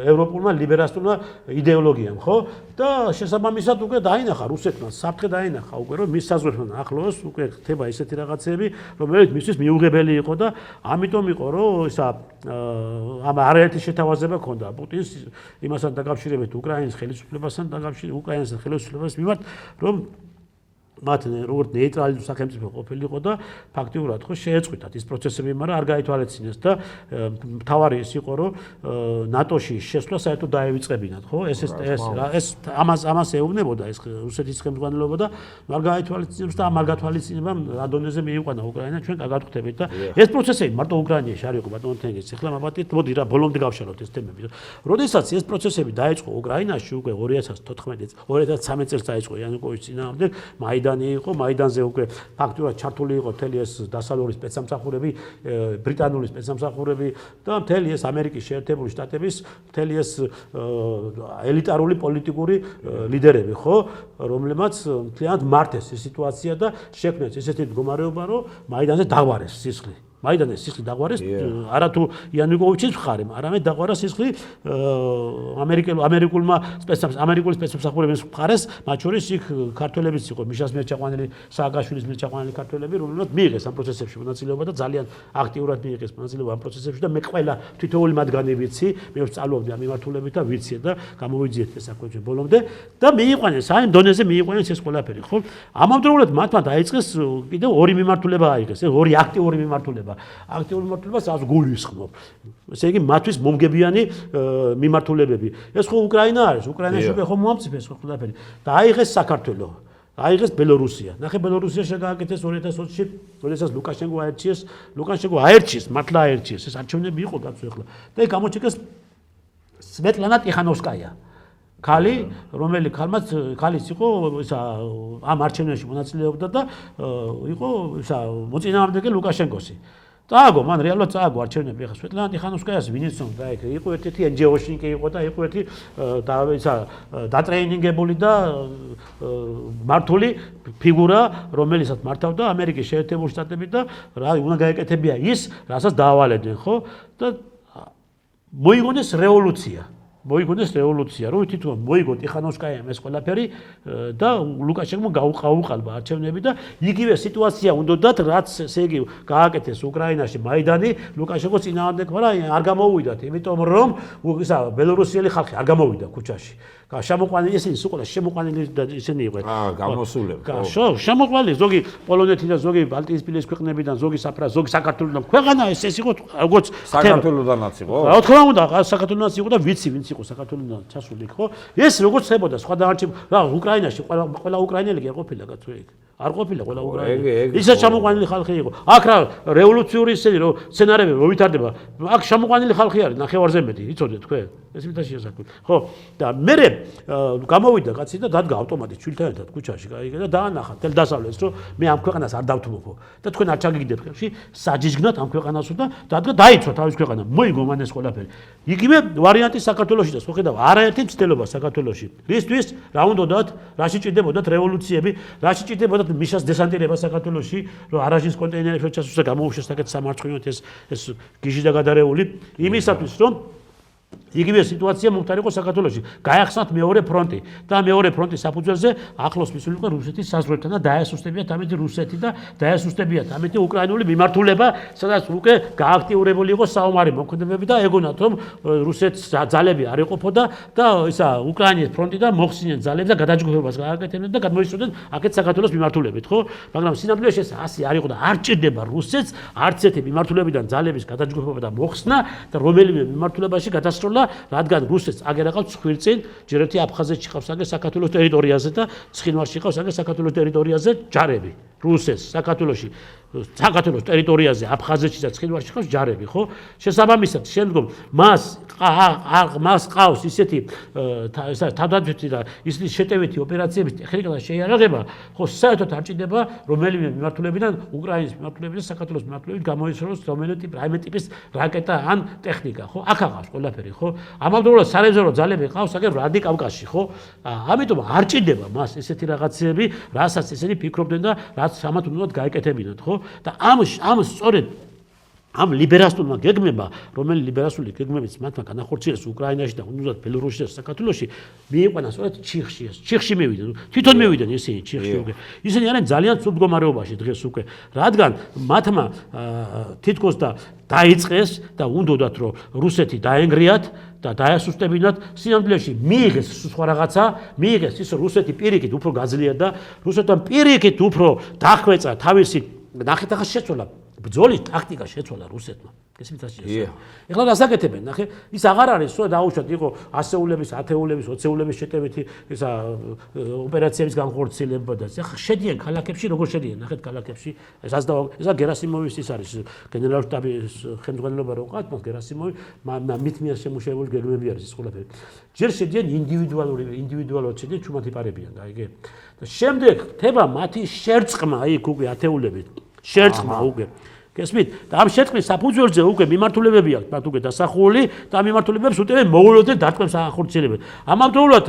ევროპულმა ლიბერალურმა იდეოლოგიამ, ხო? და შესაბამისად უკვე დაინახა რუსეთმა, საფრთხე დაინახა უკვე რომ მის საზღვრებთან ახლოს უკვე ხდება ისეთი რაღაცები, რომელიც მისთვის მიუღებელი იყო და ამიტომ იყო რომ ისა ამ არაერთი შეთავაზება ჰქონდა პუტინს იმასთან დაკავშირებით უკრაინის ხელისუფლებასთან დაკავშირებით უკრაინის ხელისუფლებას მიმართ რომ მათ როგორც ნეიტრალი სახელმწიფო ყოფილიყო და ფაქტიურად ხო შეეწყვიტათ ის პროცესები, მაგრამ არ გაითვალისწინეს და მთავარი ის იყო რომ ნატოში შესვლა საერთოდ დაევიწყებინათ, ხო? ეს ამას ეუბნებოდა ეს რუსეთის ხელმძღვანელობა და არ გაითვალისწინებს და ამ არ გათვალისწინებამ რა დონეზე მიიყვანა უკრაინა ჩვენ კარგად ხვდებით და ეს პროცესები მარტო უკრაინაში არ იყო ბატონო თენგის ეხლა მაბატით მოდი რა ბოლომდე გავშალოთ ეს თემები. როდესაც ეს პროცესები დაიწყო უკრაინაში უკვე 2013 წელს დაიწყო იანუკოვიჩის წინააღმდეგ იყო მაიდანზე უკვე ფაქტურად ჩართული იყო მთელი ეს დასავლური სპეცსამსახურები, ბრიტანული სპეცსამსახურები და მთელი ეს ამერიკის შეერთებული შტატების მთელი ეს ელიტარული პოლიტიკური ლიდერები, ხო, რომლებმაც მთლიანად მართეს ეს სიტუაცია და შექმნეს ესეთი მდგომარეობა, რომ მაიდანზე დაღვარეს სისხლი. მაიდანეს სისხლი დაღვარეს არათუ იანუკოვიჩის მხარემ, არამედ დაღვარა სისხლი ამერიკული სპეცსამსახურების მხარეს, მათ შორის იქ ქართველებიც იყო, მიშას მერჩაყვანელი, სააკაშვილის მერჩაყვანელი ქართველები, რომლებმაც მიიღეს ამ პროცესებში მონაწილეობა და ძალიან აქტიურად მიიღეს მონაწილეობა ამ პროცესებში და მე ყველა თითოეული მათგანი ვიცი, მე ვსწავლობდი ამ მიმართულებით და ვიცი და გამოვიძიეთ ეს საქმე ბოლომდე და მიიყვანეს, აი დონეზე მიიყვანეს ეს ყველაფერი, ხო? ამავდროულად მათმა დაიწყეს კიდევ ორი მიმართულება აიღეს, ორი აქტიური მიმართულება. აქტიური მიმართულებას ას გულისხმობ. ესე იგი მათთვის მომგებიანი მიმართულებები. ეს ხო უკრაინა არის, უკრაინაში ხო მოამწიფეს ხო ყველაფერი. და აიღეს საქართველო, აიღეს ბელორუსია. ნახე ბელორუსია შეგააკეთეს 2020-ში, როდესაც ლუკაშენკო აერჩიეს, მართლა აერჩიეს. ეს არჩევნები იყო კაცო ეხლა. და იქ გამოჩეკეს სვეტლანა ტიხანოვსკაია. ქალი, რომელიც ქალის იყო ისა ამ არჩევნებში მონაწილეობდა და იყო ისა მოწინააღმდეგე ლუკაშენკოსი. წააგო, მან რეალურად წააგო არჩევნები. ახლა სვეტლანა ტიხანოვსკაიას ვინც უნდა იქ იყო ერთ-ერთი NGO-შინკი იყო და იყო ერთი დატრეინინგებული და მართული ფიგურა, რომელიცაც მართავდა ამერიკის შეერთებული შტატები და რა უნდა გაეკეთებია ის, რასაც დაავალებდნენ, ხო? და მოიგონეს რევოლუცია. მოიგონეს რევოლუცია, რომ თვითონ მოიგო ტიხანოვსკაიამ ეს ყველაფერი და ლუკაშენკომ გაუყალბა არჩევნები და იგივე სიტუაცია უნდათ, რაც ესე იგი გააკეთეს უკრაინაში მაიდანი, ლუკაშენკოს წინააღმდეგ, მაგრამ არ გამოვიდათ, იმიტომ რომ ისა ბელორუსიელი ხალხი არ გამოვიდა ქუჩაში. შემოყვანილი ისინი სულ შემოყვანილი და ისინი იყვნენ. გამოსულები. შემოყვანილი ზოგი პოლონეთიდან, ზოგი ბალტიისპირეთის ქვეყნებიდან, ზოგი საქართველოსიდან ქვეყანა ეს იყო როგორც საქართველოსდანაც იყო. რა თქმა უნდა, საქართველოსდანაც იყო და ვიცი ვინც იყო საქართველოსდან ჩასული, ხო? ეს როგორც ხდებოდა სხვა დანარჩენ რა უკრაინაში ყველა უკრაინელი კი ყოფილა კაცო იქ. არ ყოფილა ყველა უკრაინელი. ისაც შემოყვანილი ხალხი იყო. აქ რა რევოლუციური სცენარები რო ვითარდება, აქ შემოყვანილი ხალხი არის ნახევარზე მეტი, იცოდეთ თქვენ? ეს მითაშია საქმე. ხო? და მე გამოვიდა კაცი და დადგა ავტომატით ჩვილთან ერთად ქუჩაში, გაიგე და დაანახა თელ დასავლეთს, რომ მე ამ ქვეყანას არ დავთმობო და თქვენ არ ჩაგიგდეთ ხელში, საჯიჯგნად ამ ქვეყანასო და დადგა დაიცვა თავის ქვეყანა. მოიგო მან ეს ყველაფერი. იგივე ვარიანტი საქართველოში და ხო ხედავ, არაერთი მცდელობა საქართველოში. რისთვის რა უნდათ, რაში ჭირდებოდათ რევოლუციები, რაში ჭირდებოდათ მიშას დესანტირება საქართველოში, რომ არაჟის კონტეინერებში ჩასვლა გამოუშვეს საკეთ სამარცხინოთ ეს გიჟი და გადარეული იმისათვის, რომ იგივე სიტუაცია მომხდარიყო საქართველოში. გაახსნათ მეორე ფრონტი და მეორე ფრონტის საფუძველზე ახლოს მისულიყო რუსეთის საზღვრებთან და დაესუსტებიათ ამეთი რუსეთი და დაესუსტებიათ ამეთი უკრაინული მიმართულება, სადაც უკვე გააქტიურებული იყო საომარი მოქმედებები და ეგონათ, რომ რუსეთის ძალები არ იყოფოდა და ისა უკრაინის ფრონტიდან მოხსნიან ძალებს და გადაჯგუფებას გააკეთებდნენ და გადმოისურვებდნენ აქეთ საქართველოს მიმართულებით, ხო? მაგრამ სინამდვილეში ეს ასე არ იყო და არ ჭირდება რუსეთს არც ერთი მიმართულებიდან ძალების გადაჯგუფება და მოხსნა და რომელიმე მიმართულებაში გადასროლა, რადგან რუსეთს აგერ აყავს ხვირწინ, ჯერ ერთი აფხაზეთში ყავს აგერ საქართველოს ტერიტორიაზე და ცხინვალში ყავს აგერ საქართველოს ტერიტორიაზე ჯარები. რუსეთს საქართველოს ტერიტორიაზე აფხაზეთში და ცხინვალში ყავს ჯარები, ხო? შესაბამისად, შემდგომ მას ყავს ისეთი თავდადვეთი და ისეთი შეტევითი ოპერაციების ტექნიკა შეიარაღება, ხო, საერთოდ არ ჭირდება რომელიმე მიმართულებიდან უკრაინის მიმართულებიდან საქართველოს მიმართულებით გამოისროლოს რომელიმე ტიპის რაკეტა ან ტექნიკა, ხო? აქ აღავს ყველაფერი, ხო? ამავდროულად სარეზერვო ძალები ყავს აგერ ვლადიკავკაზში, ხო? ამიტომ არ ჭირდება მას ესეთი რაღაცები, რასაც ესენი ფიქრობდნენ და რაც ამათ უნდათ გაეკეთებინათ, ხო? და ამ სწორედ ამ ლიბერალურმა გეგმებმა, რომელი ლიბერალური გეგმებიც მათმა განახორციელეს უკრაინაში და უნდათ ბელორუსში და საქართველოში, მიიყვანა სწორედ ჩიხში ეს. ჩიხში მივიდნენ, თვითონ მივიდნენ ისინი ჩიხში უკვე. ისინი არიან ძალიან ცუდ მდგომარეობაში დღეს უკვე, რადგან მათმა თითქოს და დაიწყეს და უნდათ რომ რუსეთი დაენგრიათ და დაესუსტებინათ, სინამდვილეში მიიღეს სხვა რაღაცა, მიიღეს ის რუსეთი პირიქით უფრო გაძლიერდა და რუსეთთან პირიქით უფრო დახვეწა თავისი ნახეთახას შეცვალა. ბრძოლის ტაქტიკა შეცვალა რუსეთმა. ეს მითაშია. ეხლა რასაკეთებენ? ნახე, ის აღარ არის, რომ დაუშვათ იყო ასეულების, ათეულების, ოცეულების შეტევითი ისა ოპერაციების განხორციელება და ეხლა შედიან ქალაქებში, როგორ შედიან? ნახეთ ქალაქებში, ესა გერასიმოვის ის არის გენერალ-შტაბის ხელმძღვანელობა რო ყავთ, მას გერასიმოვი მითმიან შემუშავებული გეგმები არის ეს ყველაფერი. ჯერ შედიან ინდივიდუალურად შედიან ჩუმათი პარებიან, გაიგე? და შემდეგ ხდება მათი შერწყმა იქ უკვე ათეულებით. შერწყმა უკვე. გესმით? და ამ შერწყმის საფუძველზე უკვე მიმართულებები აქვს მათ უკვე დასახული და მიმართულებებს უტევენ მოულოდნელ დარტყმებს ახორციელებენ. ამავდროულად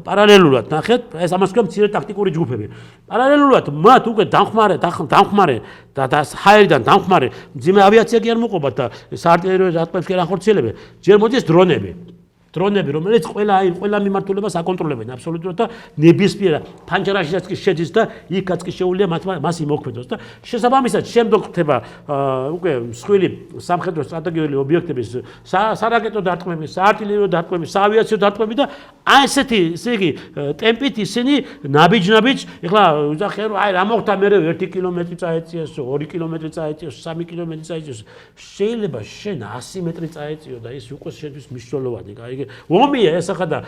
პარალელურად ნახეთ, ეს ამას ქვია მცირე ტაქტიკური ჯგუფები. პარალელურად მათ უკვე დამხმარე და ჰაერიდან დამხმარე მძიმე ავიაცია კი არ მოყვებათ და საარტილერიო დარტყმებს კი არ ახორციელებენ. ჯერ მოდის დრონები, რომელიც ყველა მიმართულებას აკონტროლებენ აბსოლუტურად და ნებისმიერ ფანჯარაშიც კი შედის და იქაც კი შეუძლია მას იმოქმედოს და შესაბამისად შემდგომ ხდება უკვე მსხვილი სამხედრო სტრატეგიული ობიექტების სარაკეტო დარტყმები, საარტილერიო დარტყმები, საავიაციო დარტყმები და ესეთი, ესე იგი, ტემპით ისინი ნაბიჯ, ეხლა ვიძახიან რომ რა მოხდა მე 1 კილომეტრი წაეწიოს, 2 კილომეტრი წაეწიოს, 3 კილომეტრი წაეწიოს. შეიძლება შენ 100 მეტრი წაეწიო და ის უკვე შეთვის მნიშვნელოვანი, გაიგე? ომია ეს ახლა და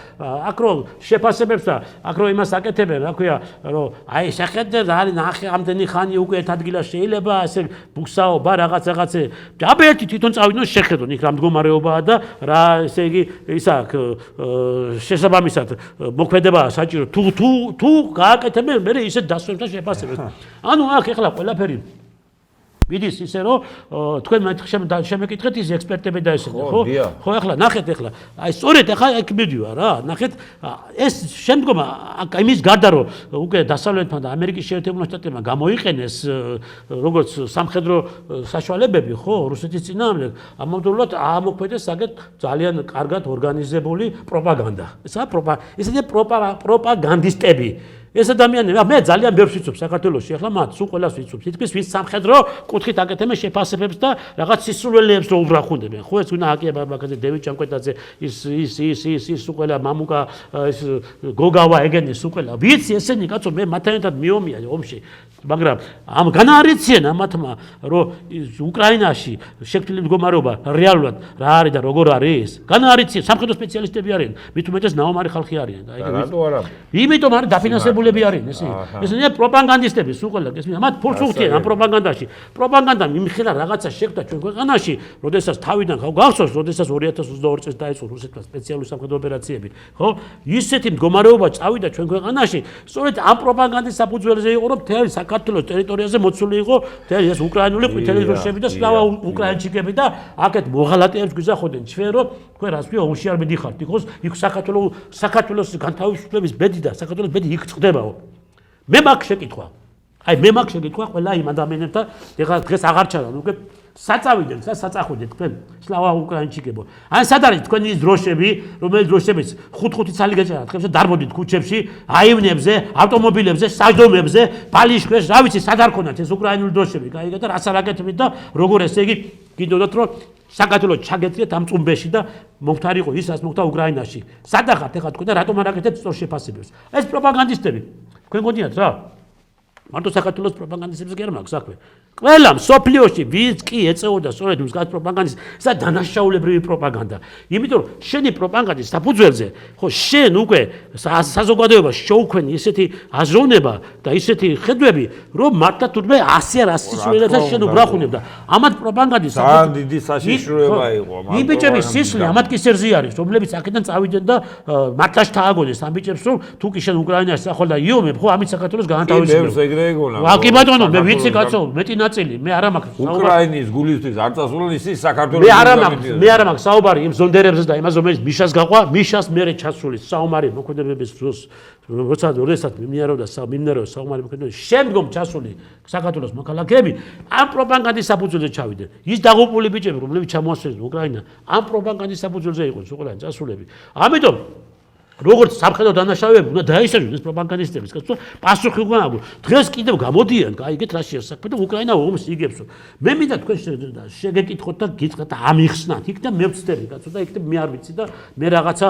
აქ რო შეფასებებს და აქ რო იმას აკეთებენ, რა ქვია, რომ აი შეხედე რა არის ნახე ამდენი ხანი უკვე ერთ ადგილას შეიძლება ასე ბუქსაობა რაღაცე. დაბერტი თვითონ წავიდნენ შეხედონ იქ რა მდგომარეობაა და რა ესე იგი ის აქ შესაბამისად მოქმედებაა საჭირო თუ გააკეთებენ მე ისე დასვენებთან შეფასებებს. ანუ აქ ახლა ყველაფერი მიდის ისე რომ თქვენ შემეკითხეთ ის ექსპერტები და ესე ხო? ხო, ახლა ნახეთ ახლა. აი სწორედ ახლა იქ მიდივა რა. ნახეთ ეს შემდგომ იმის გარდა რომ უკვე დასავლეთმა და ამერიკის შეერთებულ შტატებმა გამოიყენეს როგორც სამხედრო საშუალებები ხო რუსეთის წინააღმდეგ ამავდროულად ამოქმედეს საკეთ ძალიან კარგად ორგანიზებული პროპაგანდა. ესაა პროპაგანდისტები. ეს ადამიანები, მე ძალიან ბევრს ვიცნობ საქართველოში, ახლა მათ სულ ყველას ვიცნობ. თითქმის ვის სამხედრო კუთხით აკეთებენ შეფასებებს და რაღაც სისულელეებს რო უბრახუნდებენ. ხო ეს უნდა აკია ბაბაკაძე, დევიდ ჭამკვეტაძე, ის სულ ყველა მამუკა, ეს გოგავა ეგენი სულ ყველა. ვიცი ესენი კაცო, მე მათთან მიომია ომში. მაგრამ ამ განაარიციან ამათმა, რომ უკრაინაში შექმნილი მდგომარეობა რეალურად რა არის და როგორ არის. განაარიციან სამხედრო სპეციალისტები არიან, მით უმეტეს ნაომარი ხალხი არიან. რატო არა? იმიტომ არის დაფინანსებული არიან ესენი პროპაგანდისტები სულ ყველა გესმის მათ ფულს უხდიან ამ პროპაგანდაში პროპაგანდამ იმხელა რაღაცა შექმნა ჩვენ ქვეყანაში როდესაც თავიდან გახსოვს როდესაც 2022 წელს დაიწყო რუსეთმა სპეციალური სამხედრო ოპერაციები ხო ისეთი მდგომარეობა წავიდა ჩვენ ქვეყანაში სწორედ ამ პროპაგანდის საფუძველზე იყო რომ მთელი საქართველოს ტერიტორიაზე მოცული იყო მთელი ეს უკრაინული ყვითელი დროშები და სლავა უკრაინჩიკები და აქეთ მოღალატეებს გვიზახოდნენ ჩვენ რომ თქვენ რას ვიო ომში არ მიდიხართ იქოს იქ საქართველოს განთავისუფლების ბედი და საქართველოს ბედი იქ წდებაო. მე მაქვს შეკითხვა. აი მე მაქვს შეკითხვა ყველა იმ ადამიანებთან, ეხლა დღეს აღარ ჩადან, უკვე საწავიდან, საწახვიდეთ თქვენ სლავა უკრაინჩიკებო. ან სად არის თქვენი ის დროშები, რომელიც დროშებიც 5-5 ცალი გეჭერათ, ხებს დარბოდით ქუჩებში, აივნებზე, ავტომობილებზე, საჯდომებზე, ბალიშქვებს, რა ვიცი, სად არ ქონათ ეს უკრაინული დროშები, გაიგეთ და რას არ აკეთებთ და როგორ ესე იგი გინდოდათ რომ საქართველოს ჩაგეწიეთ ამ წუმბეში და მოხდარიყო ის რაც მოხდა უკრაინაში. სადახართ ეხლა თქვენ და რატომ არ აკეთებთ სწორ შეფასებებს? ეს პროპაგანდისტები. თქვენ გონიათ რა? მარტო საქართველოს პროპაგანდისტებს კი არ მაქვს საქმე. ყველა მსოფლიოში ვინც კი ეწეოდა სწორედ მსგავს პროპაგანდას, ეს დანაშაულებრივი პროპაგანდა. იმიტომ რომ შენი პროპაგანდის საფუძველზე, ხო შენ უკვე საზოგადოებას შეუქმნი ისეთი აზროვნება და ისეთი ხედვები, რომ მართლა თურმე 100 არ 100 სულელებს შენ უბრახუნებ და ამათ პროპაგანდის ძალიან დიდი საშიშროება იყო. იმ ბიჭების სისხლი ამათ კი სერზე არის, რომლებიც აქედან წავიდნენ და მართლა შთააგონეს ამ ბიჭებს, რომ თუ კი შენ უკრაინაში სახვალ და იომებ, ხო ამით საქართველოს განთავისუფლებ. კი ბატონო, მე ვიცი კაცო, მეტი ნაწილი, მე არა მაქვს საუბარი. უკრაინის გულისთვის არ წასულა ის საქართველოს. მე არა მაქვს საუბარი იმ ზონდერებზე და იმას რომელიც მიშას გაყვა, მიშას მერე ჩასული საომარი მოქმედებების დროს, როდესაც მიმდინარეობდა საომარი მოქმედებები, შემდგომ ჩასული საქართველოს მოქალაქეები ამ პროპაგანდის საფუძველზე ჩავიდნენ. ის დაღუპული ბიჭები, რომლებიც ჩამოასვენეს უკრაინა, ამ პროპაგანდის საფუძველზე იყო უკრაინის წასულები. ამიტომ როგორც სამხედრო დანაშაულებები უნდა დაისაჯონ ეს პროპაგანდისტების, კაცო, პასუხი უნდა აგვი. დღეს კიდევ გამოდიან, გაიგეთ რა შეასაქმე და უკრაინა ომს იგებსო. მე მინდა თქვენ შეგეკითხოთ და გიწყდათ ამიხსნათ. იქ და მე ვწდები, კაცო, და იქ და მე არ ვიცი და მე რაღაცა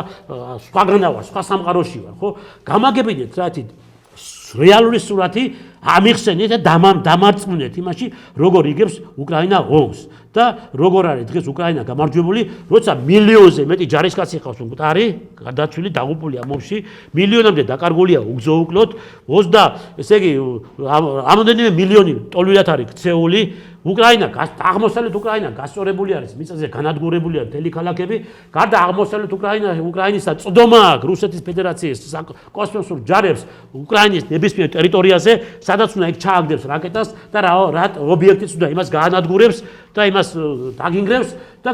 სხვაგანა ვარ, სხვა სამყაროში ვარ, ხო? გამაგებინეთ რათი რეალური სურათი ამიხსენეთ და დამარწმუნეთ იმაში, როგორ იგებს უკრაინა ომს. და როგორ არის დღეს უკრაინა გამარჯვებული, როცა მილიონზე მეტი ჯარისკაცი ხავს მკვდარი, გადაცვლილი დაღუპული ამ ომში, მილიონამდე დაკარგულია უგზო-უკლოდ, 20, ესე იგი, ამდენივე მილიონი ტოლვილად არის ქცეული, უკრაინა, აღმოსავლეთ უკრაინა გასწორებული არის, მიწაზე განადგურებული არის მთელი ქალაქები, გარდა აღმოსავლეთ უკრაინისა წვდომა აქვს რუსეთის ფედერაციის კოსმოსურ ჯარებს უკრაინის ნებისმიერ ტერიტორიაზე, სადაც უნდა იქ ჩააგდებს რაკეტას და რა ობიექტიც უნდა იმას გაანადგურებს და იმას დაგინგრებს და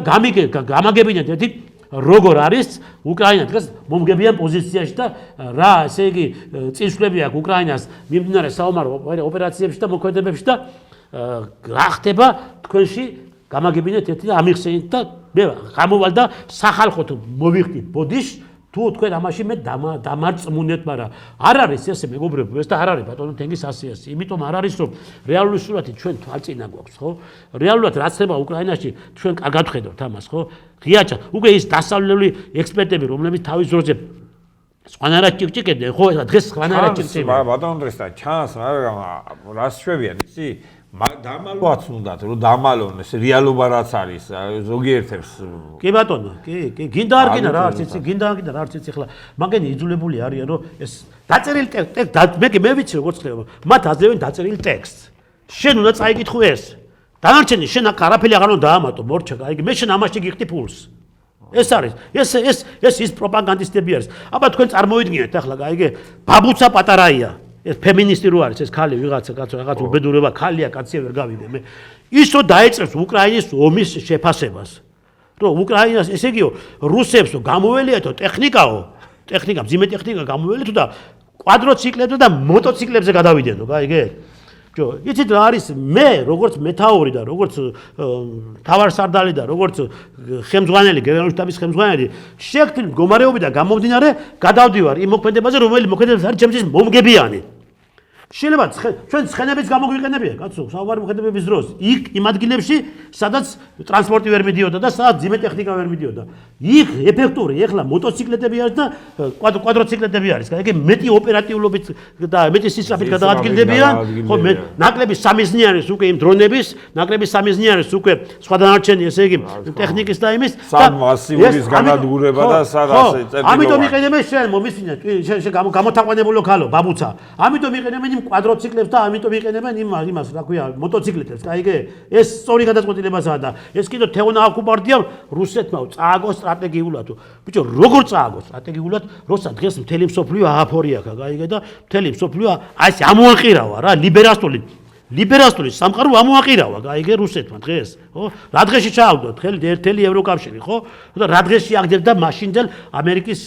გამაგებინეთ ერთი როგორ არის უკრაინა დღეს მომგებიან პოზიციაში და რა ესე იგი წინსვლები აქვს უკრაინას მიმდინარე საომარ ოპერაციებში და მოქმედებებში და რა ხდება თქვენში გამაგებინეთ ერთი და ამიხსენით და მე გამოვალ და სახალხოთ მოვიხდით ბოდიშს თუ თქვენ ამაში მე დამარწმუნეთ, მაგრამ არ არის ესე მეგობრებო, ეს და არ არის ბატონო თენგის 100-100. იმიტომ არ არის რომ რეალური სურათი ჩვენ თვალწინა გვაქვს, ხო? რეალურად რაც ხდება უკრაინაში, ჩვენ კარგად ხედავთ ამას, ხო? ღიაჩა, უკვე ის დასავლელი ექსპერტები, რომლებიც თავის დროზე სხვანაირად ჭიკჭიკებდნენ, ხო, დღეს სხვანაირად ჭიკჭიკებენ. ბატონო დღესა ჩანს, მაგრამ რას შვებიან, იცი? დამალვაც უნდათ, რომ დამალონ ეს რეალობა რაც არის, ზოგიერთებს. კი ბატონო, კი, გინდა არ გინდა რა არც იცი, გინდა არ გინდა რა არც იცი, ხლა მაგენი იძულებული არიან, რომ ეს დაწერილი ტექსტი, მე ვიცი როგორც ხდება, მათ აძლევენ დაწერილი ტექსტს. შენ უნდა წაიკითხო ეს. დანარჩენი შენ არაფერი აღარ უნდა დაამატო, მორჩა, გაიგე, მე შენ ამაში გიხდი ფულს. ეს არის, ეს პროპაგანდისტები არის. აბა თქვენ წარმოიდგინეთ ახლა, გაიგე, ბაბუცა პატარაია. ეს ფემინისტი რო არის, ეს ქალი ვიღაცა კაცო რაღაც უბედურება ქალია, კაცია ვერ გავიდე მე. ისო დაეწევს უკრაინის ომის შეფასებას. რომ უკრაინას ესე იგიო რუსებს გამოველიათო ტექნიკა, მძიმე ტექნიკა გამოველიათო და კვადროციკლებზე და მოტოციკლებზე გადავიდენო, გაიგე? იცით რა არის მე როგორც მეთაური და როგორც თავარსარდალი და როგორც ხელმძღვანელი გენერალური შტაბის ხელმძღვანელი შექმნილ მდგომარეობიდან გამომდინარე გადავდივარ იმ მოქმედებაზე რომელიც მოქმედებას არის ჩემთვის მომგებიანი შეიძლება ჩვენ ცხენებიც გამოგვიყენებია კაცო საუბარი მოქმედებების დროს იქ იმ ადგილებში სადაც ტრანსპორტი ვერ მიდიოდა და სადაც ძიმე ტექნიკა ვერ მიდიოდა იქ ეფექტური ეხლა მოტოციკლეტები არის და კვადროციკლეტები არის ეგ მეტი ოპერატიულობით და მეტი სისწრაფით გადაადგილდებიან ხო ნაკლები სამიზნიანის უკვე იმ დრონების ნაკლები სამიზნიანის უკვე სხვა დანარჩენი ესე იგი ტექნიკის და იმის და მასიურის განადგურება და სადაც წერტილოვანი ამიტომ იყენებენ შენ მომისმინე შენ გამოთაყვანებულო ქალო ბაბუცა ამიტომ იყენებენ კვადროციკლებს და ამიტომ იყენებენ იმას რა ქვია მოტოციკლეტებს გაიგე ეს სწორი გადაწყვეტილებაა და ეს კიდე თეონა აკუბარდიამ რუსეთმა წააგო სტრატეგიულად ბიჭო როგორ წააგო სტრატეგიულად როცა დღეს მთელი მსოფლიო ააფორიაქა გაიგე და მთელი მსოფლიო აი ეს ამოაყირავა რა ლიბერასტული სამყარო ამოაყირავა გაიგე რუსეთმა დღეს ხო რა დღეში ჩააგდო მთელი ევროკავშირი ხო და რა დღეში აგდებდა მაშინდელ ამერიკის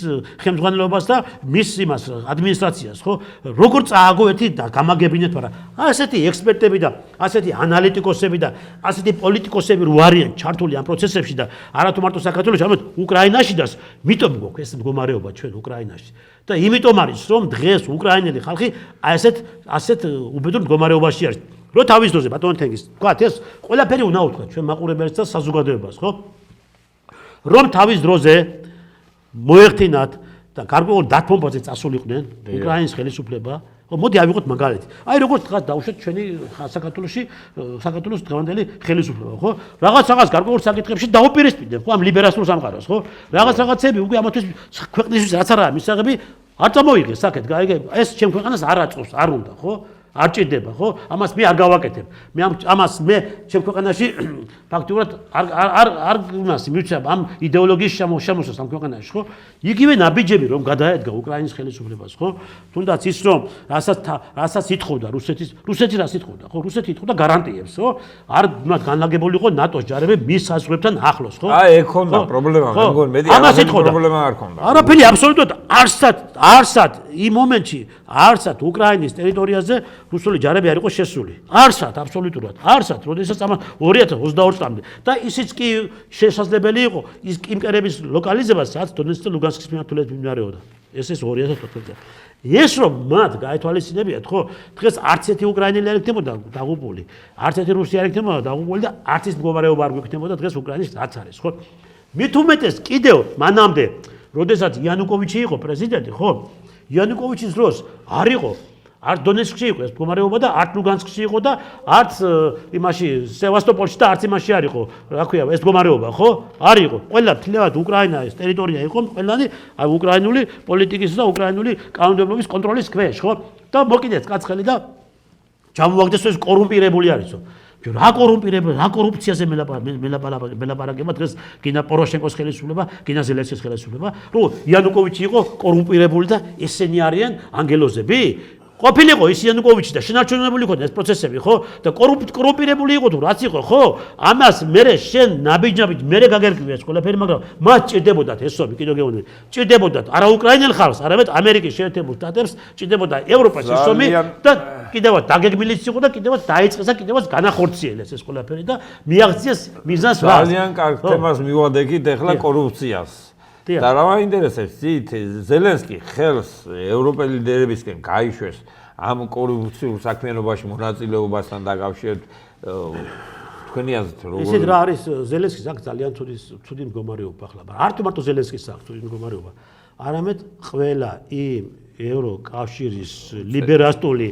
ხელმძღვანელობას და მის იმას ადმინისტრაციას ხო როგორ წააგო ერთი და გამაგებინეთ მაგრამ ასეთი ექსპერტები და ასეთი ანალიტიკოსები და ასეთი პოლიტიკოსები რო არიან ჩართული ამ პროცესებში და არა თუ მარტო საქართველოში არამედ უკრაინაში და მიტომ გვაქვს ეს მდგომარეობა ჩვენ უკრაინაში და იმიტომ არის რომ დღეს უკრაინელი ხალხი ასეთ უბედურ მდგომარეობაში არის რო თავის დროზე ბატონ თენგის თქვათ ეს ყველაფერი უნდა უთქვათ ჩვენ მაყურებელს და საზოგადოებას ხო რომ თავის დროზე მოეხთინათ და გარკვეულ დათმობაზე წასულიყვნენ უკრაინის ხელისუფლება ხო მოდი ავიღოთ მაგალითი აი როგორც დღეს დავუშვათ ჩვენი საქართველოს დღევანდელი ხელისუფლება ხო რაღაც გარკვეულ საკითხებში დაუპირისპირდნენ ხო ამ ლიბერალურ სამყაროს ხო რაღაცები უკვე ამათვის ქვეყნისთვის რაც არაა მისაღები არ წამოიღეს საკეთ გაიგე ეს ჩემ ქვეყანას არ აწყობს არ უნდა ხო არ ჭირდება ხო ამას მე არ გავაკეთებ მე ჩემ ქვეყანაში ფაქტურად არ უნას მივცემ ამ იდეოლოგიის შემოსას ამ ქვეყანაში ხო იგივე ნაბიჯები რომ გადაედგა უკრაინის ხელისუფლებას ხო თუნდაც ის რომ რასაც ითხოვდა რუსეთი რას ითხოვდა ხო რუსეთი ითხოვდა გარანტიებს ხო არ უნდა განლაგებულიყო ნატოს ჯარები მის საზღვრებთან ახლოს ხო აი ეგ ხონდა პრობლემა მე მგონი მეტი პრობლემა არ ხონდა არაფერი აბსოლუტურად არსად იმ მომენტში არსად უკრაინის ტერიტორიაზე რუსული ჯარები არ იყო შესული. არსად, აბსოლუტურად. არსად, როდესაც ამ 2022 წლამდე და ისიც კი შესაძლებელი იყო ის იმპერიის ლოკალიზება, სადაც დონეცკის და ლუგანსკის მიმართულებით მიმდინარეობდა. ეს 2014 წელს. ეს რომ მათ გაეთვალისწინებიათ, ხო, დღეს არც ერთი უკრაინელი არ იქნებოდა დაღუპული, არც ერთი რუსი არ იქნებოდა დაღუპული და არც ის მდგომარეობა არ გვექნებოდა დღეს უკრაინის რაც არის, ხო? მით უმეტეს კიდევ მანამდე, როდესაც იანუკოვიჩი იყო პრეზიდენტი, ხო? იანუკოვიჩის დროს არ იყო არ დონეცკში იყო ეს მდგომარეობა და არც ლუგანსკში იყო და არც იმაში სევასტოპოლში და არც იმაში არ იყო რა ქვია ეს მდგომარეობა ხო არ იყო ყველა თლიანად უკრაინა ეს ტერიტორია იყო ყველანი აი უკრაინული პოლიტიკის და უკრაინული კანონმდებლობის კონტროლის ქვეშ ხო და მოკიდეთ კაცხელი და ჩამოვაგდეს ეს კორუმპირებული არისო რა კორუფციაზე მელაპარაკება დღეს გინა პოროშენკოს ხელისუფლება, გინა ზელენსკის ხელისუფლება, რომ იანუკოვიჩი იყო კორუმპირებული და ესენი არიან ანგელოზები? ყოფილიყო ის იანუკოვიჩი და შენარჩუნებული იყო ეს პროცესები, ხო? და კორუმპირებული იყო თუ რაც იყო, ხო? ამას მე შენ ნაბიჯნაბიჯ მე გაგერკვია ეს ყველაფერი, მაგრამ მათ ჭირდებოდათ ესომი კიდევ გეუბნები. ჭირდებოდათ არა უკრაინელ ხალხს, არამედ ამერიკის შეერთებულ შტატებს, ჭირდებოდა ევროპას ესომი და კიდევაც დაგეგმილიც იყო და კიდევაც დაიწყეს და კიდევაც განახორციელეს ეს ყველაფერი და მიაღწიეს მიზანს ვარ. ძალიან კარგ თემას მივადექით ახლა კორუფციას. და რა მაინტერესებს ზელენსკი ხელს ევროპელ ლიდერებისკენ გაიშვეს ამ კორუფციულ საქმიანობაში მონაწილეობასთან დაკავშირებით თქვენი აზრით როგორ ისეთ რა არის ზელენსკის აქ ძალიან ცუდი მდგომარეობა ახლა არ თუ მარტო ზელენსკის აქ ცუდი მდგომარეობა არამედ ყველა იმ ევროკავშირის ლიბერალისტული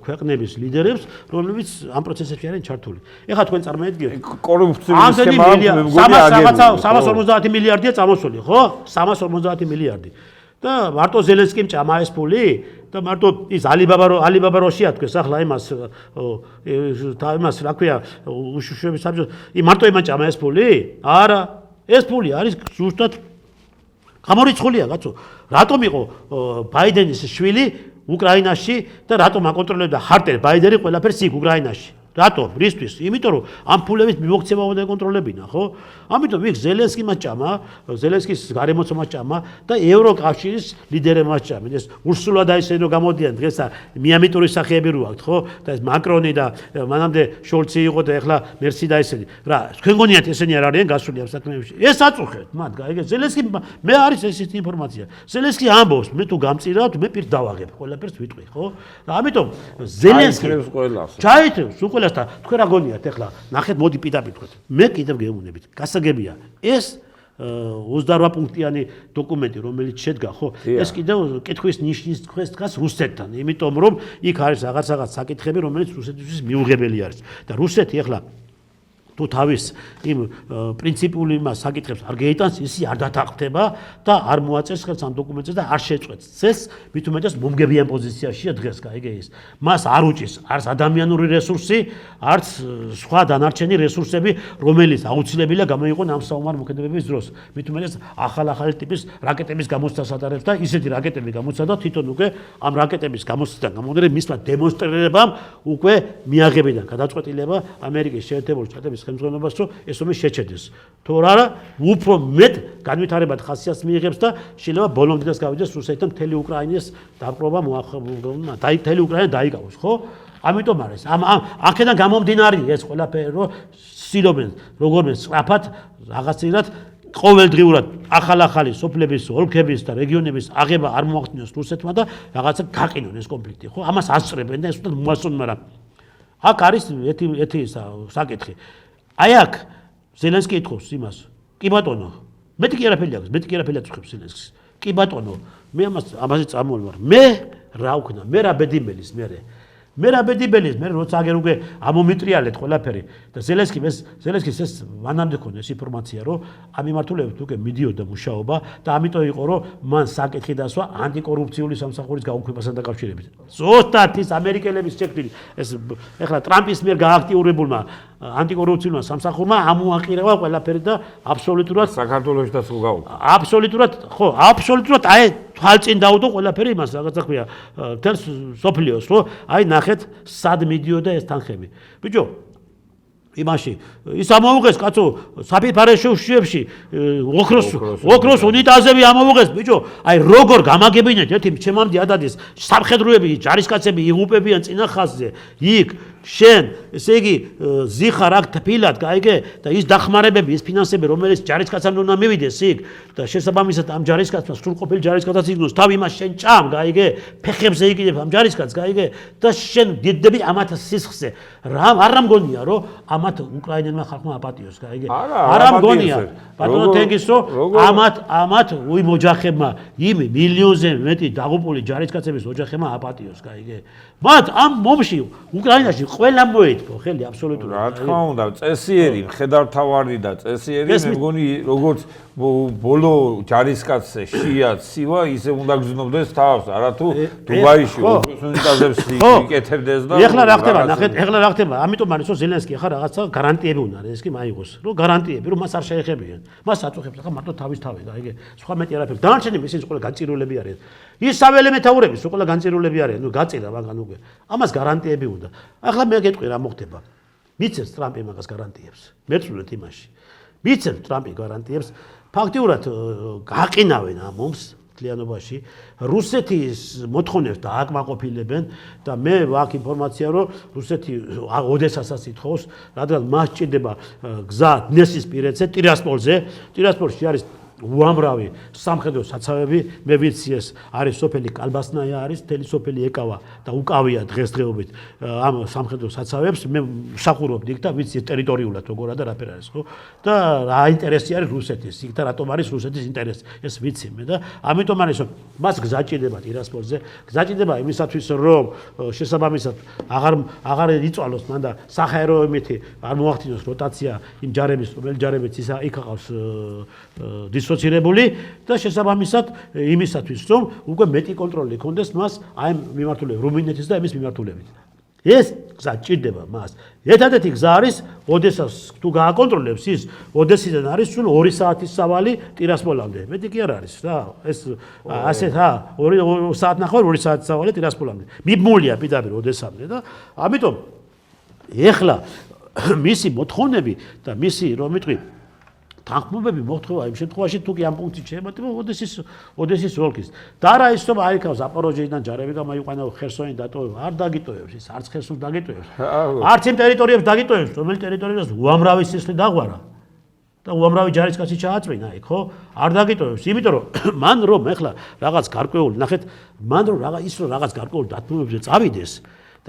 ქვეყნების ლიდერებს, რომლებიც ამ პროცესებში არიან ჩართული. ეხლა თქვენ წარმოედგინეთ კორუფციული სქემა მე მგონი აგებული. 350 მილიარდია წამოსული, ხო? 350 მილიარდი. და მარტო ზელენსკიმ ჭამა ეს ფული და მარტო ის ალიბაბა როშია თქვეს ახლა იმას რა ქვია უშუშოების საბჭოს მარტო იმან ჭამა ეს ფული? არა, ეს ფული არის ზუსტად გამორიცხულია კაცო. რატომ იყო ბაიდენის შვილი უკრაინაში და რატომ აკონტროლებდა ჰარტერ ბაიდენი ყველაფერს იქ უკრაინაში. რატომ? რისთვის? იმიტომ რომ ამ ფულების მიმოქცევა უნდა ეკონტროლებინა, ხო? ამიტომ იქ ზელენსკიმ ჭამა, ზელენსკის გარემოცვამ ჭამა და ევროკავშირის ლიდერებმა ჭამა. ეს ურსულა და ისინი რომ გამოდიან დღეს მიამიტურის სახეები რო აქვთ, ხო? და ეს მაკრონი და მანამდე შოლცი იყო და ეხლა მერსი და ისინი. რა, თქვენ გონიათ ესენი არ არიან გასული ამ საქმეებში? ეს აწუხეთ, მათ გაიგე. ზელენსკი მე არის ესეთი ინფორმაცია. ზელენსკი ამბობს, მე თუ გამწირავთ, მე პირ დავაღებ, ყველაფერს ვიტყვი, ხო? და ამიტომ ზელენსკი ჩაითრევს უყველას და თქვენ რა გონიათ ეხლა ნახეთ მოდი პირდაპირ თქვენ მე კიდევ გეუბნებით გასაგებია ეს 28 პუნქტიანი დოკუმენტი რომელიც შედგა ხო ეს კიდევ კითხვის ნიშნის თქვენს დგას რუსეთთან იმიტომ რომ იქ არის რაღაც საკითხები რომელიც რუსეთისთვის მიუღებელი არის და რუსეთი ეხლა თუ თავის იმ პრინციპული მას საკითხებს არ გეიტანს ისი არ დათანხმდება და არ მოაწეს ხელს ამ დოკუმენტებს და არ შეწყვეტს ეს მით უმეტეს მომგებიან პოზიციაშია დღეს გაიგე ის მას არ უჭის არც ადამიანური რესურსი არც სხვა დანარჩენი რესურსები რომელიც აუცილებელია გამოიყონ ამ საომარ მოქმედებების დროს მით უმეტეს ახალ ტიპის რაკეტების გამოცდას ატარებს და ისეთი რაკეტები გამოცდა თვითონ უკვე ამ რაკეტების გამოცდიდან გამომდინარე მისმა დემონსტრირებამ უკვე მიაღებიდან გადაწყვეტილება ამერიკის შეერთებული შტატების ხელმძღვანელობას რომ ეს ომი შეჩერდეს. თუ არა, უფრო მეტ განვითარებად ხასიათს მიიღებს და შეიძლება ბოლომდე გავიდეს რუსეთთან მთელი უკრაინის დაპყრობა მთელი უკრაინა დაიკავოს, ხო? ამიტომ არის. აქედან გამომდინარე ეს ყველაფერი რომ ცდილობენ როგორმე სწრაფად რაღაცნაირად ყოველდღიურად ახალი სოფლების, ოლქების და რეგიონების აღება არ მოახდინოს რუსეთმა და რაღაცა გაყინონ ეს კონფლიქტი, ხო? ამას ასწრებენ და ეს უბრალოდ მოასწრონ, მაგრამ აქ არის ერთი საკითხი. აი აქ ზელენსკი ეთქოს იმას. კი ბატონო, მეტი კი არაფერი აქვს, მეტი კი არაფერი აწუხებს ზელენსკის. კი ბატონო, მე ამაზე წამოვარ, მაგრამ მე რა ვქნა, მე რა ბედიმელის მე რა ბედიბელის მე როცა აგერ უკვე ამომიტრიალეთ ყველაფერი და ზელენსკის ეს მანამდე ქონდა ეს ინფორმაცია რომ ამ მიმართულებით უკვე მიდიოდა მუშაობა და ამიტომ იყო რომ მან საკითხი დასვა ანტიკორუფციული სამსახურის გაუქმებასთან დაკავშირებით ზუსტად ის ამერიკელების შექმნილი ეს ეხლა ტრამპის მიერ გააქტიურებულმა ანტიკორუფციულმა სამსახურმა ამოაყირება ყველაფერი და აბსოლუტურად საქართველოში და სულ გაუქმდა აბსოლუტურად აი თვალწინ დაუდო ყველაფერი იმას რაღაცა ქვია თელს სოფლიოს რომ აი ნახეთ სად მიდიოდა ეს თანხები ბიჭო იმაში ის ამოუღეს კაცო საფიფარეშოვში ოქროს უნიტაზები ამოუღეს ბიჭო აი როგორ გამაგებინეთ ერთი ჩემამდე ადადის სამხედროები ჯარისკაცები იღუპებიან წინა ხაზზე იქ შენ ესე იგი ზიხარ აქ თბილად გაიგე და ის დახმარებები ის ფინანსები რომელიც ჯარისკაცამდე უნდა მივიდეს იქ და შესაბამისად ამ ჯარისკაცმა სრულყოფილი ჯარისკაცაც იქნოს თავი მას შენ ჭამ გაიგე ფეხებზე იკიდებ ამ ჯარისკაცს გაიგე და შენ დიდდები ამათ სისხლზე არა მგონია რომ ამათ უკრაინელმა ხალხმა აპატიოს გაიგე არა მგონია ბატონო თენგის რომ ამათ უიმოჯახებმა იმ მილიონზე მეტი დაღუპული ჯარისკაცების ოჯახებმა აპატიოს გაიგე მათ ამ მომში უკრაინაში ყველა მოეთქო ხელი აბსოლუტურად რა თქმა უნდა წესიერი მხედართავარი და წესიერი მე მგონი როგორც ბოლო ჯარისკაცზე შიაც სივა ისე უნდა გზნობდეს თავს არათუ დუბაიში უნიტაზებს იკეთებდეს და ეხლა რა ხდება ნახეთ ეხლა რა ხდება ამიტომ არის რომ ზელენსკი ახლა რაღაცა გარანტიები უნდა ეს კი მაიღოს რომ გარანტიები რომ მას არ შეეხებიან მას აწუხებს ახლა მარტო თავის თავი გაიგე სხვა მეტი არაფერი დანარჩენები ისინი ყველა განწირულები არიან ის საველე მეთაურები ყველა განწირულები არიან ნუ გაწირა მაგან უკვე ამას გარანტიები უნდა ახლა მე გეტყვი რა მოხდება მიცემს ტრამპი მაგას გარანტიებს მეწვდეთ იმაში მიცემს ტრამპი გარანტიებს ფაქტიურად გაყინავენ ამ ომს მთლიანობაში რუსეთის მოთხოვნებს დააკმაყოფილებენ და მე ვაქვს ინფორმაცია რომ რუსეთი ოდესასაც ითხოვს რადგან მას ჭირდება გზა დნესისპირეთზე ტირასპოლში არის უამრავი სამხედრო საცავები მე ვიცი ეს არის სოფელი კალბასნაია არის თელი სოფელი ეკავა და უკავია დღესდღეობით ამ სამხედრო საცავებს მე მსახურობდი იქ და ვიცი ტერიტორიულად როგორ და რაფერ არის ხო და რა ინტერესი არის რუსეთის იქ და რატომ არის რუსეთის ინტერესი ეს ვიცი მე და ამიტომ არის რომ მას გზა ჭირდება ტირასპოლზე გზა ჭირდება იმისათვის რომ შესაბამისად აღარ იწვალოს მან და საჰაერო იმითი არ მოახდინოს როტაცია იმ ჯარების რომელიც ჯარებიც ის იქ აყავს დისოცირებული და შესაბამისად იმისათვის რომ უკვე მეტი კონტროლი ქონდეს მას აი მიმართულებით რუმინეთის და იმის მიმართულებით ეს გზა ჭირდება მას. ერთადერთი გზა არის ოდესას თუ გააკონტროლებს ის ოდესიდან არის სულ 2 საათის სავალი ტირასპოლამდე. მეტი კი არ არის რა. ეს ასეთ 2 საათი ნახევარი 2 საათის სავალი ტირასპოლამდე. მიბმულია პირდაპირ ოდესამდე და ამიტომ ეხლა მისი მოთხოვნები და მისი რომ ვიტყვი თანხმობები მოთხოვა იმ შემთხვევაში თუ კი ამ პუნქტში შეემატება ოდესის ოლქის. და არა ის რომ აიქავს აპოროჟეიდან ჯარები გამოიყვანა ხერსონი დატოვება, არ დაგიტოვებს ის, არც ხერსონს დაგიტოვებს. არც იმ ტერიტორიებს დაგიტოვებს, რომელი ტერიტორიას უამრავი სისხლი დაღვარა. და უამრავი ჯარისკაცი ჩააწვინა იქ, ხო? არ დაგიტოვებს, იმიტომ რომ მან რომ ეხლა რაღაც გარკვეული, ნახეთ, მან რომ რაღაც გარკვეული დათმობებზე წავიდეს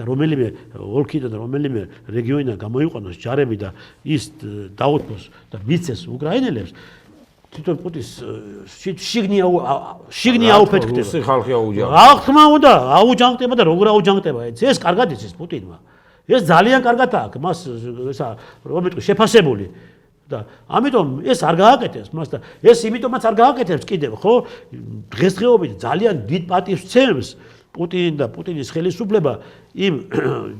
და რომელიმე ოლქიდან და რომელიმე რეგიონიდან გამოიყვანოს ჯარები და ის დაუთმოს და მიცეს უკრაინელებს თვითონ პუტინს შიგნი აუფეთქდება. რუსი ხალხი აუჯანყდება. რა თქმა უნდა, აუჯანყდება და როგორ აუჯანყდება ეს კარგად იცის პუტინმა. ეს ძალიან კარგად აქვს მას ესა რომ ვიტყვი შეფასებული. და ამიტომ ეს არ გააკეთებს მას და ეს იმიტომაც არ გააკეთებს კიდევ, ხო? დღესდღეობით ძალიან დიდ პატივს ცემს პუტინი და პუტინის ხელისუფლება იმ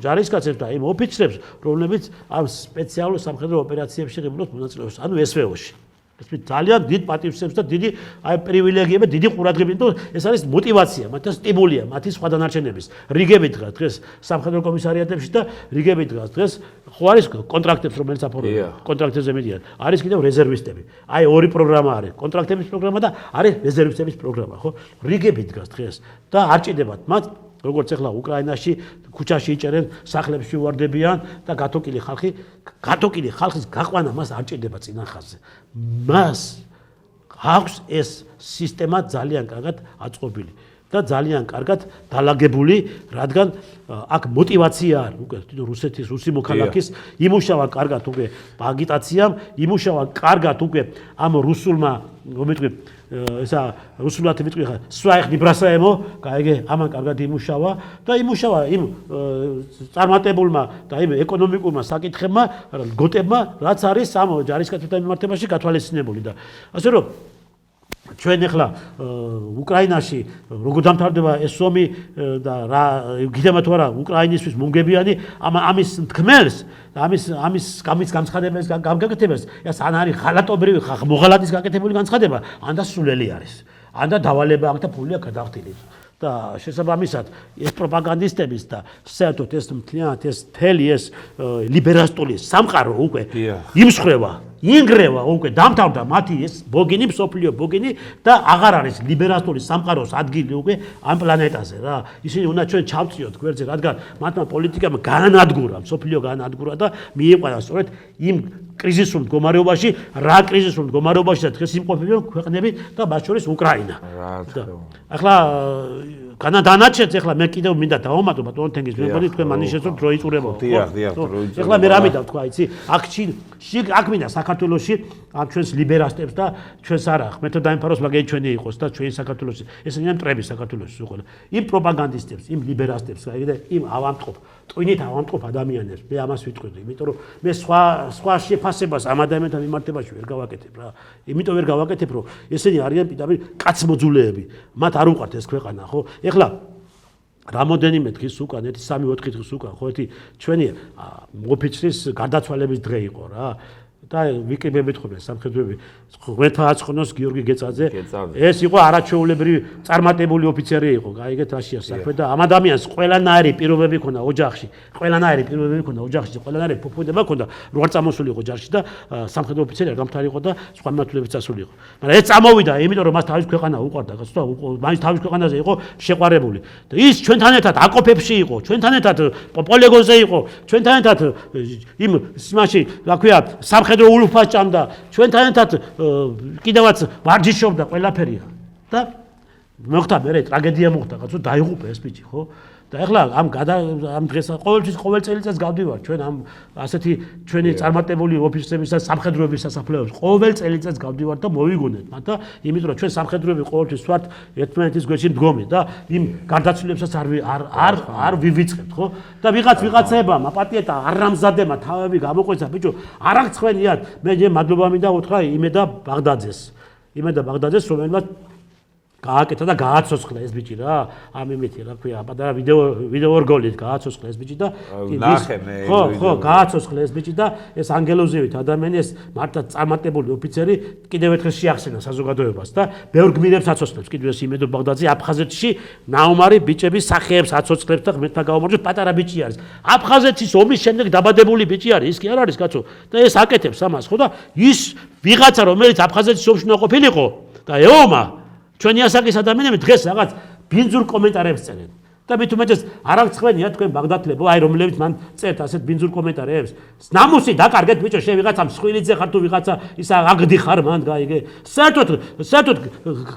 ჯარისკაცებს და იმ ოფიცრებს, რომლებიც ამ სპეციალურ სამხედრო ოპერაციებში ღებულობს მონაწილეობას, ანუ SVO-ში. ეს ძალიან დიდ პატივს და დიდი პრივილეგიები, დიდი ყურადღება, იმიტომ ეს არის мотиваცია, მათი სტიმულია, მათი სხვა დანარჩენების. რიგებით დგას დღეს სამხედრო კომისარიატებში და რიგებით დგას დღეს ხო არის კონტრაქტებს, რომელიც აფორმებენ. კონტრაქტებზე მიდიან. არის კიდევ რეზერვისტები. აი ორი პროგრამა არის, კონტრაქტების პროგრამა და არის რეზერვისტების პროგრამა, ხო? რიგებით დგას დღეს და არ ჭირდებათ მათ როგორც ახლა უკრაინაში ქუჩაში იჭერენ, სახლებში უვარდებიან და გათოკილი ხალხის გაყვანა მას არ ჭირდება წინახაზე. მას აქვს ეს სისტემა ძალიან კარგად აწყობილი და ძალიან კარგად დალაგებული, რადგან აქ мотиваცია არის უკვე რუსი მოქალაქის იმუშავა კარგად უკვე აგიტაციამ, იმუშავა კარგად უკვე ამ რუსულმა რომეთქვი ესა რუსულად ვიტყვი ხა სვაიხ ნიბრასაემო, გაიგე, ამან კარგად იმუშავა და იმუშავა იმ წარმატებულმა და იმ ეკონომიკურმა საკითხებმა, გოტებმა, რაც არის ამ ჯარისკაცებთან მიმართებაში გათვალისწინებული და ასე რომ ჩვენ ახლა უკრაინაში როგორ დამთავრდება ეს ომი და რა გითხრათ თუ არა უკრაინისთვის მომგებიანი ამის თქმელს და ამის განცხადებას გამგაკეთებას ეს ან არის ხალატობრივი მოღალატის გაკეთებული განცხადება ან და სულელი არის ან და დავალება აქვს და ფული აქვს გადახდილი და შესაბამისად ეს პროპაგანდისტების და საერთოდ ეს მთლიანად ეს თელი ეს ლიბერასტული სამყარო უკვე იმსხრევა ინგრევა უკვე დამთავრდა მათი ეს ბოგინი მსოფლიო ბოგინი და აღარ არის ლიბერასტული სამყაროს ადგილი უკვე ამ პლანეტაზე რა ისინი უნდა ჩვენ ჩავწიოთ გვერდზე რადგან მათმა პოლიტიკამ განადგურა მსოფლიო განადგურა და მიიყვანა სწორედ იმ კრიზისულ მდგომარეობაში რა კრიზისულ მდგომარეობაში და დღეს იმყოფებიან ქვეყნები და მათ შორის უკრაინა ახლა განადანაჩეთ ახლა მე კიდევ მინდა დავამატო ბატონ თენგის მე მგონი თქვენ მანის შეცდომ დრო იწურებო ახლა მე რა მინდა თქვა იცი აქ მინდა საქართველოში ამ ჩვენს ლიბერასტებს და ჩვენს არა მეთო დაიმფაროს მაგარი ჩვენი იყოს და ჩვენი საქართველოში ესენია მტრები საქართველოში უყოლა იმ პროპაგანდისტებს იმ ლიბერასტებს გაიგე იმ ავამტყოფ ტვინით ავამტყოფ ადამიანებს მე ამას ვიტყვი იმიტომ რომ მე სხვა შეფასებას ამ ადამიანთან მიმართებაში ვერ გავაკეთებ რა იმიტომ ვერ გავაკეთებ რომ ესენი არიან პირდაპირ კაცმოძულეები მათ არ უყვართ ეს ქვეყანა ხო ეხლა რამოდენიმე დღის უკან 3-4 დღის უკან ხო ერთი ჩვენი ოფიცრის გარდაცვალების დღე იყო რა და ვიკიბებით ხოლმე სამხედროები ღმერთმა აცხონოს გიორგი გეწაძე ეს იყო არაჩვეულებრივი წარმატებული ოფიცერი იყო გაიგეთ რაშია საქმე და ამ ადამიანს ყველანაირი პირობები ჰქონდა ოჯახში ყველანაირი ფუფუდება ჰქონდა რო არ წამოსული იყო ჯარში და სამხედრო ოფიცერი არ გამთარი იყო და სხვა მმართველებიც ასული იყო მაგრამ ეს წამოვიდა იმიტომ რომ მას თავის ქვეყანა უყვარდა და მაინც თავის ქვეყანაზე იყო შეყვარებული და ის ჩვენთან ერთად აკოფებში იყო ჩვენთან ერთად პოლიგონზე იყო ჩვენთან ერთად იმ იმაში რა ქვია სამხედრო ულუფას ჭამდა ჩვენთან ერთად კიდევაც ვარჯიშობდა ყველაფერია და მოხდა მე ტრაგედია მოხდა კაცო დაიღუპა ეს ბიჭი ხო და ეხლა ამ დღეს ყოველ წელიწადს გავდივარ ჩვენ ამ ასეთი ჩვენი წარმატებული ოფიცრების და სამხედროების სასაფლაოებს ყოველ წელიწადს გავდივარ და მოვიგონეთ მათ და იმიტომ რომ ჩვენ სამხედროები ყოველთვის ვართ ერთმანეთის გვერდში მდგომი და იმ გარდაცვლილებსაც არ ვივიწყებთ ხო და ვიღაცებამ აპატიეტა არამზადებმა თავები გამოყვეცა ბიჭო არ აღწვენიათ მე მადლობა მინდა უთხრა იმედა ბაღდაძეს რომელმაც გააკეთა და გააცოცხლა ეს ბიჭი რა. ამ იმითი რა ქვია, პატარა ვიდეო რგოლით გააცოცხლა ეს ბიჭი და ხო, გააცოცხლა ეს ბიჭი და ეს ანგელოზივით ადამიანი ეს მართლა წარმატებული ოფიცერი კიდევ ერთხელ შეახსენა საზოგადოებას და ბევრ გმირებს აცოცხლებს. კიდევ ეს იმედო ბაღდაძე აფხაზეთში ნაუმარი ბიჭების სახეებს აცოცხლებს და ღმერთმა გაუმარჯოს პატარა ბიჭი არის. აფხაზეთის ომის შემდეგ დაბადებული ბიჭი არის, ის კი არ არის კაცო და ეს აკეთებს ამას ხო და ის ვიღაცა რომელიც აფხაზეთის ომში უნდა ყოფილიყო და ეომა ჩვენი ასაკის ადამიანები დღეს რაღაც ბინძურ კომენტარებს წერენ. და მით უმეტეს არ აღწევენია თქვენ ბაღდათლებო, აი რომლებიც მან წერთ ასეთ ბინძურ კომენტარებს. ნამუსი დაკარგეთ ბიჭო, შე ვიღაცა მსხვილიძე ხარ თუ ვიღაცა ისა აგდი ხარ მან, გაიგე. საერთოდ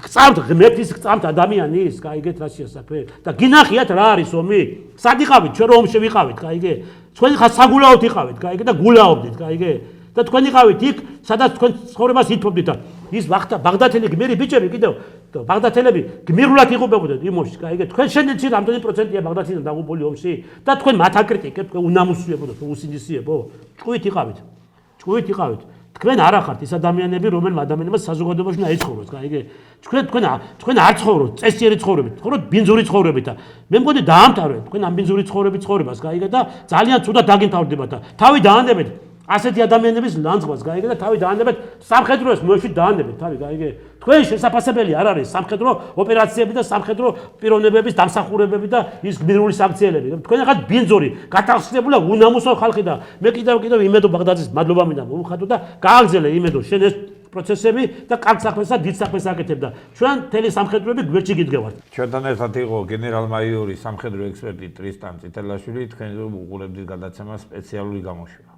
გწამთ ღმერთის გწამთ ადამიანის, გაიგეთ რა შეასაქმე. და გინახიათ რა არის ომი? სად იყავით ჩვენ რომ ომში ვიყავით, გაიგე. თქვენ ხა საგულაოდ იყავით, გაიგე და გულაობდით, გაიგე. და თქვენ იყავით იქ, სადაც თქვენ ცხოვრებას ითხოვდით და ის ბაღდათელი გმირი ბიჭები კიდევ ბაღდათელები გმირულად იღუპებოდნენ იმ ომში, გაიგე. თქვენ შენეცი რამდენი პროცენტია ბაღდათიდან დაღუპული ომში და თქვენ მათ აკრიტიკებთ, თქვენ უნამუსიებო და უსინდისიებო. ჭკუით იყავით. თქვენ არ ახართ ის ადამიანები, რომელმა ადამიანებმა საზოგადოებაში უნდა ეცხოვროს, გაიგე. თქვენ არ ცხოვრობთ წესიერი ცხოვრებით, ცხოვრობთ ბინძური ცხოვრებით და მე მგონი დაამთავრეთ თქვენ ამ ბინძური ცხოვრებას, გაიგე და ძალიან ცუდად დაგიმთავრდებათ და თავი დაანებეთ ასეთი ადამიანების ლანძღვას, გაიგე და თავი დაანებეთ სამხედროებს მოეშვით დაანებეთ თავი, გაიგე. თქვენ შესაძლებელი არ არის სამხედრო ოპერაციები და სამხედრო პიროვნებების დამსახურებები და ის გმირული საქციელები. თქვენ ახლა ბინძური, გათახსნებული უნამუსო ხალხი და მე კიდევ იმედო ბაღდაძის მადლობა მინდა მომხატო და გააგზელე იმედო შენ ეს პროცესები და კარგ საქმეს და დიდ საქმეს აკეთებ და ჩვენ მთელი სამხედროები გვერდში გიდგევართ. ჩვენთან ერთად იყო გენერალ-მაიორი სამხედრო ექსპერტი ტრისტან წითელაშვილი, თქვენ უყურებთ გადაცემას სპეციალური გამოშვება.